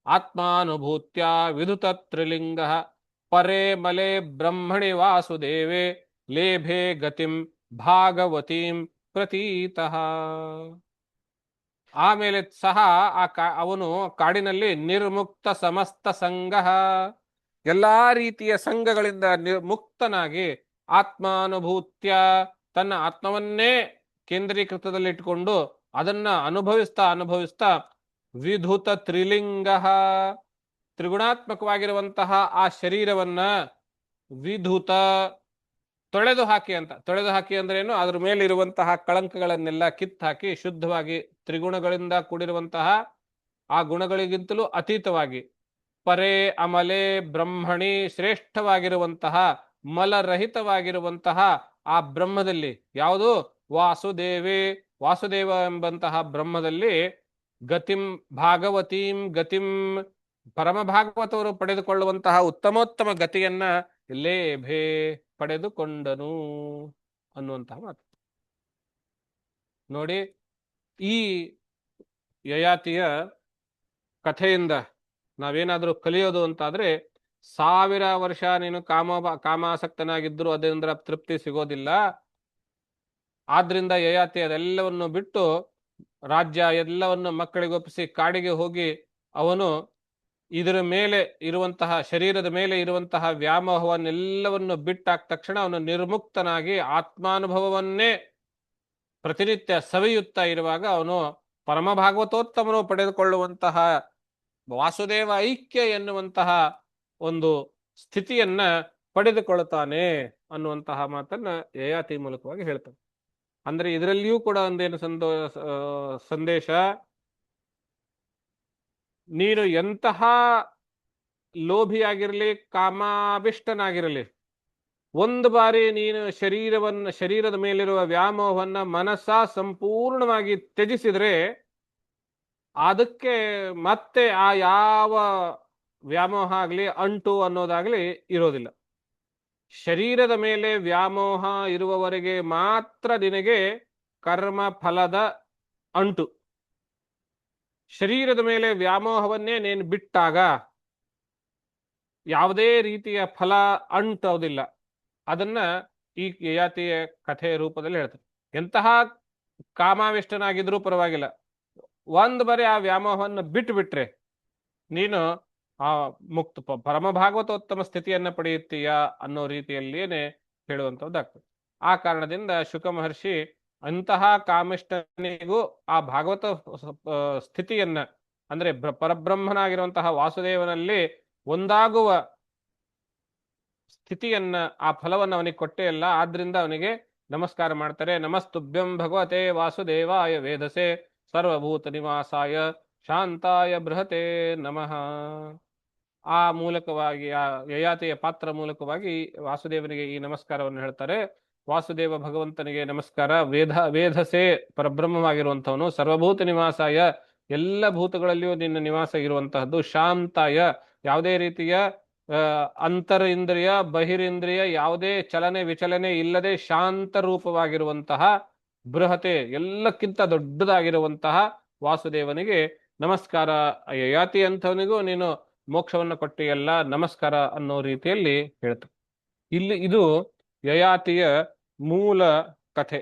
ಆತ್ಮಾನುಭೂತ್ಯ ವಿದುತ ತ್ರಿಲಿಂಗ ಪರೇ ಮಲೆ ಬ್ರಹ್ಮಣಿ ವಾಸುದೇವೇ ಲೇಭೆ ಗತಿಂ ಭಾಗವತೀಂ ಪ್ರತೀತಃ. ಆಮೇಲೆ ಸಹ ಅವನು ಕಾಡಿನಲ್ಲಿ ನಿರ್ಮುಕ್ತ ಸಮಸ್ತ ಸಂಘ, ಎಲ್ಲಾ ರೀತಿಯ ಸಂಘಗಳಿಂದ ಮುಕ್ತನಾಗಿ ಆತ್ಮಾನುಭೂತ್ಯ, ತನ್ನ ಆತ್ಮವನ್ನೇ ಕೇಂದ್ರೀಕೃತದಲ್ಲಿಟ್ಟುಕೊಂಡು ಅದನ್ನ ಅನುಭವಿಸ್ತಾ ವಿಧುತ ತ್ರಿಲಿಂಗ, ತ್ರಿಗುಣಾತ್ಮಕವಾಗಿರುವಂತಹ ಆ ಶರೀರವನ್ನ ವಿಧುತ ತೊಳೆದು ಹಾಕಿ ಅಂತ. ತೊಳೆದು ಹಾಕಿ ಅಂದ್ರೆ ಏನು? ಅದ್ರ ಮೇಲೆ ಇರುವಂತಹ ಕಳಂಕಗಳನ್ನೆಲ್ಲ ಕಿತ್ತಾಕಿ ಶುದ್ಧವಾಗಿ ತ್ರಿಗುಣಗಳಿಂದ ಕೂಡಿರುವಂತಹ ಆ ಗುಣಗಳಿಗಿಂತಲೂ ಅತೀತವಾಗಿ ಪರೇ ಅಮಲೆ ಬ್ರಹ್ಮಣಿ, ಶ್ರೇಷ್ಠವಾಗಿರುವಂತಹ ಮಲರಹಿತವಾಗಿರುವಂತಹ ಆ ಬ್ರಹ್ಮದಲ್ಲಿ, ಯಾವುದು? ವಾಸುದೇವೇ, ವಾಸುದೇವ ಎಂಬಂತಹ ಬ್ರಹ್ಮದಲ್ಲಿ ಗತಿಂ ಭಾಗವತೀಂ ಗತಿಂ, ಪರಮ ಭಾಗವತವರು ಪಡೆದುಕೊಳ್ಳುವಂತಹ ಉತ್ತಮೋತ್ತಮ ಗತಿಯನ್ನ ಲೇಭೆ, ಪಡೆದುಕೊಂಡನು ಅನ್ನುವಂತಹ ಮಾತು ನೋಡಿ. ಈ ಯಯಾತಿಯ ಕಥೆಯಿಂದ ನಾವೇನಾದ್ರೂ ಕಲಿಯೋದು ಅಂತಾದ್ರೆ, 1000 ವರ್ಷ ನೀನು ಕಾಮಾಸಕ್ತನಾಗಿದ್ರು ಅದರಿಂದ ತೃಪ್ತಿ ಸಿಗೋದಿಲ್ಲ. ಆದ್ರಿಂದ ಯಯಾತಿ ಅದೆಲ್ಲವನ್ನು ಬಿಟ್ಟು ರಾಜ್ಯ ಎಲ್ಲವನ್ನು ಮಕ್ಕಳಿಗೊಪ್ಪಿಸಿ ಕಾಡಿಗೆ ಹೋಗಿ ಅವನು ಇದರ ಮೇಲೆ ಇರುವಂತಹ, ಶರೀರದ ಮೇಲೆ ಇರುವಂತಹ ವ್ಯಾಮೋಹವನ್ನೆಲ್ಲವನ್ನು ಬಿಟ್ಟಾದ ತಕ್ಷಣ ಅವನು ನಿರ್ಮುಕ್ತನಾಗಿ ಆತ್ಮಾನುಭವವನ್ನೇ ಪ್ರತಿನಿತ್ಯ ಸವಿಯುತ್ತಾ ಇರುವಾಗ ಅವನು ಪರಮ ಭಾಗವತೋತ್ತಮನು ಪಡೆದುಕೊಳ್ಳುವಂತಹ ವಾಸುದೇವ ಐಕ್ಯ ಎನ್ನುವಂತಹ ಒಂದು ಸ್ಥಿತಿಯನ್ನ ಪಡೆದುಕೊಳ್ಳುತ್ತಾನೆ ಅನ್ನುವಂತಹ ಮಾತನ್ನ ಯಯಾತಿ ಮೂಲಕವಾಗಿ ಹೇಳ್ತಾನೆ. ಅಂದ್ರೆ ಇದರಲ್ಲಿಯೂ ಕೂಡ ಒಂದೇನು ಸಂದೇಶ, ನೀನು ಎಂತಹ ಲೋಭಿಯಾಗಿರಲಿ, ಕಾಮಾಭಿಷ್ಟನಾಗಿರಲಿ, ಒಂದು ಬಾರಿ ನೀನು ಶರೀರದ ಮೇಲಿರುವ ವ್ಯಾಮೋಹವನ್ನ ಮನಸ್ಸ ಸಂಪೂರ್ಣವಾಗಿ ತ್ಯಜಿಸಿದ್ರೆ ಅದಕ್ಕೆ ಮತ್ತೆ ಆ ಯಾವ ವ್ಯಾಮೋಹ ಆಗ್ಲಿ ಅಂಟು ಅನ್ನೋದಾಗ್ಲಿ ಇರೋದಿಲ್ಲ. ಶರೀರದ ಮೇಲೆ ವ್ಯಾಮೋಹ ಇರುವವರೆಗೆ ಮಾತ್ರ ನಿನಗೆ ಕರ್ಮ ಫಲದ ಅಂಟು. ಶರೀರದ ಮೇಲೆ ವ್ಯಾಮೋಹವನ್ನೇ ನೀನು ಬಿಟ್ಟಾಗ ಯಾವುದೇ ರೀತಿಯ ಫಲ ಅಂಟೋದಿಲ್ಲ. ಅದನ್ನ ಈ ಯಯಾತಿಯ ಕಥೆಯ ರೂಪದಲ್ಲಿ ಹೇಳ್ತಾರೆ. ಎಂತಹ ಕಾಮಾವಿಷ್ಟನಾಗಿದ್ರೂ ಪರವಾಗಿಲ್ಲ, ಒಂದು ಬಾರಿ ಆ ವ್ಯಾಮೋಹವನ್ನು ಬಿಟ್ರೆ ನೀನು ಆ ಮುಕ್ತ ಪರಮ ಭಾಗವತೋತ್ತಮ ಸ್ಥಿತಿಯನ್ನ ಪಡೆಯುತ್ತೀಯ ಅನ್ನೋ ರೀತಿಯಲ್ಲಿಯೇ ಹೇಳುವಂಥದ್ದಾಗ್ತದೆ. ಆ ಕಾರಣದಿಂದ ಶುಕ ಮಹರ್ಷಿ ಅಂತಹ ಕಾಮಿಷ್ಠನಿಗೂ ಆ ಭಾಗವತ ಸ್ಥಿತಿಯನ್ನ, ಅಂದ್ರೆ ಪರಬ್ರಹ್ಮನಾಗಿರುವಂತಹ ವಾಸುದೇವನಲ್ಲಿ ಒಂದಾಗುವ ಸ್ಥಿತಿಯನ್ನ, ಆ ಫಲವನ್ನು ಅವನಿಗೆ ಕೊಟ್ಟೇ ಅಲ್ಲ. ಆದ್ರಿಂದ ಅವನಿಗೆ ನಮಸ್ಕಾರ ಮಾಡ್ತಾರೆ. ನಮಸ್ತುಭ್ಯಂ ಭಗವತೆ ವಾಸುದೇವಾಯ ವೇದಸೆ ಸರ್ವಭೂತ ನಿವಾಸಾಯ ಶಾಂತಾಯ ಬೃಹತೆ ನಮಃ. ಆ ಮೂಲಕವಾಗಿ, ಆ ಯಯಾತಿಯ ಪಾತ್ರ ಮೂಲಕವಾಗಿ ವಾಸುದೇವನಿಗೆ ಈ ನಮಸ್ಕಾರವನ್ನು ಹೇಳ್ತಾರೆ. ವಾಸುದೇವ ಭಗವಂತನಿಗೆ ನಮಸ್ಕಾರ. ವೇದಸೆ ಪರಬ್ರಹ್ಮವಾಗಿರುವಂಥವನು, ಸರ್ವಭೂತ ನಿವಾಸಾಯ ಎಲ್ಲ ಭೂತಗಳಲ್ಲಿಯೂ ನಿನ್ನ ನಿವಾಸ ಇರುವಂತಹದ್ದು, ಶಾಂತಾಯ ಯಾವುದೇ ರೀತಿಯ ಅಂತರ ಇಂದ್ರಿಯ ಬಹಿರಿಂದ್ರಿಯ ಯಾವುದೇ ಚಲನೆ ವಿಚಲನೆ ಇಲ್ಲದೆ ಶಾಂತ ರೂಪವಾಗಿರುವಂತಹ ಬೃಹತೆ, ಎಲ್ಲಕ್ಕಿಂತ ದೊಡ್ಡದಾಗಿರುವಂತಹ ವಾಸುದೇವನಿಗೆ ನಮಸ್ಕಾರ. ಯಯಾತಿ ಅಂಥವನಿಗೂ ನೀನು ಮೋಕ್ಷವನ್ನು ಕೊಟ್ಟಿಯಲ್ಲ, ನಮಸ್ಕಾರ ಅನ್ನೋ ರೀತಿಯಲ್ಲಿ ಹೇಳ್ತಾರೆ. ಇದು ಯಯಾತಿಯ ಮೂಲ ಕಥೆ.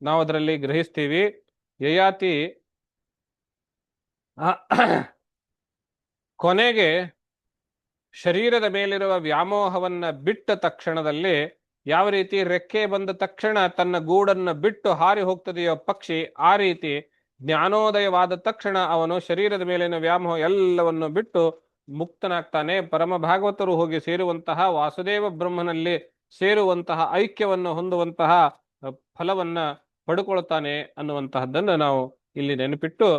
ನಾವು ಅದರಲ್ಲಿ ಗ್ರಹಿಸ್ತೀವಿ, ಯಯಾತಿ ಕೊನೆಗೆ ಶರೀರದ ಮೇಲಿರುವ ವ್ಯಾಮೋಹವನ್ನ ಬಿಟ್ಟ ತಕ್ಷಣದಲ್ಲಿ ಯಾವ ರೀತಿ ರೆಕ್ಕೆ ಬಂದ ತಕ್ಷಣ ತನ್ನ ಗೂಡನ್ನು ಬಿಟ್ಟು ಹಾರಿ ಹೋಗ್ತದೆಯೋ ಪಕ್ಷಿ, ಆ ರೀತಿ ಜ್ಞಾನೋದಯವಾದ ತಕ್ಷಣ ಅವನು ಶರೀರದ ಮೇಲಿನ ವ್ಯಾಮೋಹ ಎಲ್ಲವನ್ನು ಬಿಟ್ಟು ಮುಕ್ತನಾಗ್ತಾನೆ. ಪರಮ ಭಾಗವತರು ಹೋಗಿ ಸೇರುವಂತಹ ವಾಸುದೇವ ಬ್ರಹ್ಮನಲ್ಲಿ ಸೇರುವಂತಹ ಐಕ್ಯವನ್ನು ಹೊಂದುವಂತಹ ಫಲವನ್ನ ಪಡ್ಕೊಳ್ತಾನೆ ಅನ್ನುವಂತಹದ್ದನ್ನು ನಾವು ಇಲ್ಲಿ ನೆನಪಿಟ್ಟು,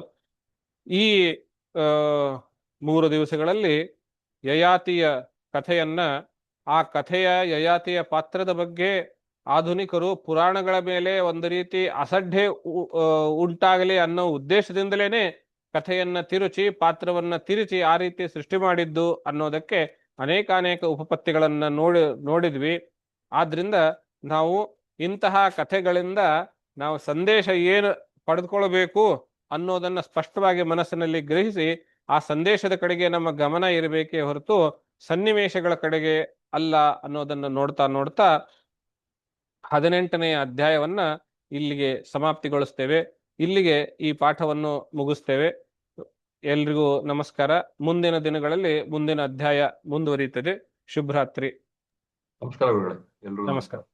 ಈ 3 ದಿವಸಗಳಲ್ಲಿ ಯಯಾತಿಯ ಕಥೆಯನ್ನ, ಆ ಕಥೆಯ ಯಯಾತಿಯ ಪಾತ್ರದ ಬಗ್ಗೆ ಆಧುನಿಕರು ಪುರಾಣಗಳ ಮೇಲೆ ಒಂದು ರೀತಿ ಅಸಡ್ಡೆ ಉಂಟಾಗಲಿ ಅನ್ನೋ ಉದ್ದೇಶದಿಂದಲೇನೆ ಕಥೆಯನ್ನ ತಿರುಚಿ, ಪಾತ್ರವನ್ನ ತಿರುಚಿ ಆ ರೀತಿ ಸೃಷ್ಟಿ ಮಾಡಿದ್ದು ಅನ್ನೋದಕ್ಕೆ ಅನೇಕ ಉಪಪತ್ತಿಗಳನ್ನ ನೋಡಿದ್ವಿ. ಆದ್ರಿಂದ ನಾವು ಇಂತಹ ಕಥೆಗಳಿಂದ ನಾವು ಸಂದೇಶ ಏನು ಪಡೆದುಕೊಳ್ಬೇಕು ಅನ್ನೋದನ್ನ ಸ್ಪಷ್ಟವಾಗಿ ಮನಸ್ಸಿನಲ್ಲಿ ಗ್ರಹಿಸಿ ಆ ಸಂದೇಶದ ಕಡೆಗೆ ನಮ್ಮ ಗಮನ ಇರಬೇಕೇ ಹೊರತು ಸನ್ನಿವೇಶಗಳ ಕಡೆಗೆ ಅಲ್ಲ ಅನ್ನೋದನ್ನು ನೋಡ್ತಾ 18ನೇ ಅಧ್ಯಾಯವನ್ನ ಇಲ್ಲಿಗೆ ಸಮಾಪ್ತಿಗೊಳಿಸ್ತೇವೆ. ಇಲ್ಲಿಗೆ ಈ ಪಾಠವನ್ನು ಮುಗಿಸ್ತೇವೆ. ಎಲ್ರಿಗೂ ನಮಸ್ಕಾರ. ಮುಂದಿನ ದಿನಗಳಲ್ಲಿ ಮುಂದಿನ ಅಧ್ಯಾಯ ಮುಂದುವರಿಯುತ್ತದೆ. ಶುಭರಾತ್ರಿ. ನಮಸ್ಕಾರ ಗುರುಗಳೇ. ಎಲ್ರಿಗೂ ನಮಸ್ಕಾರ.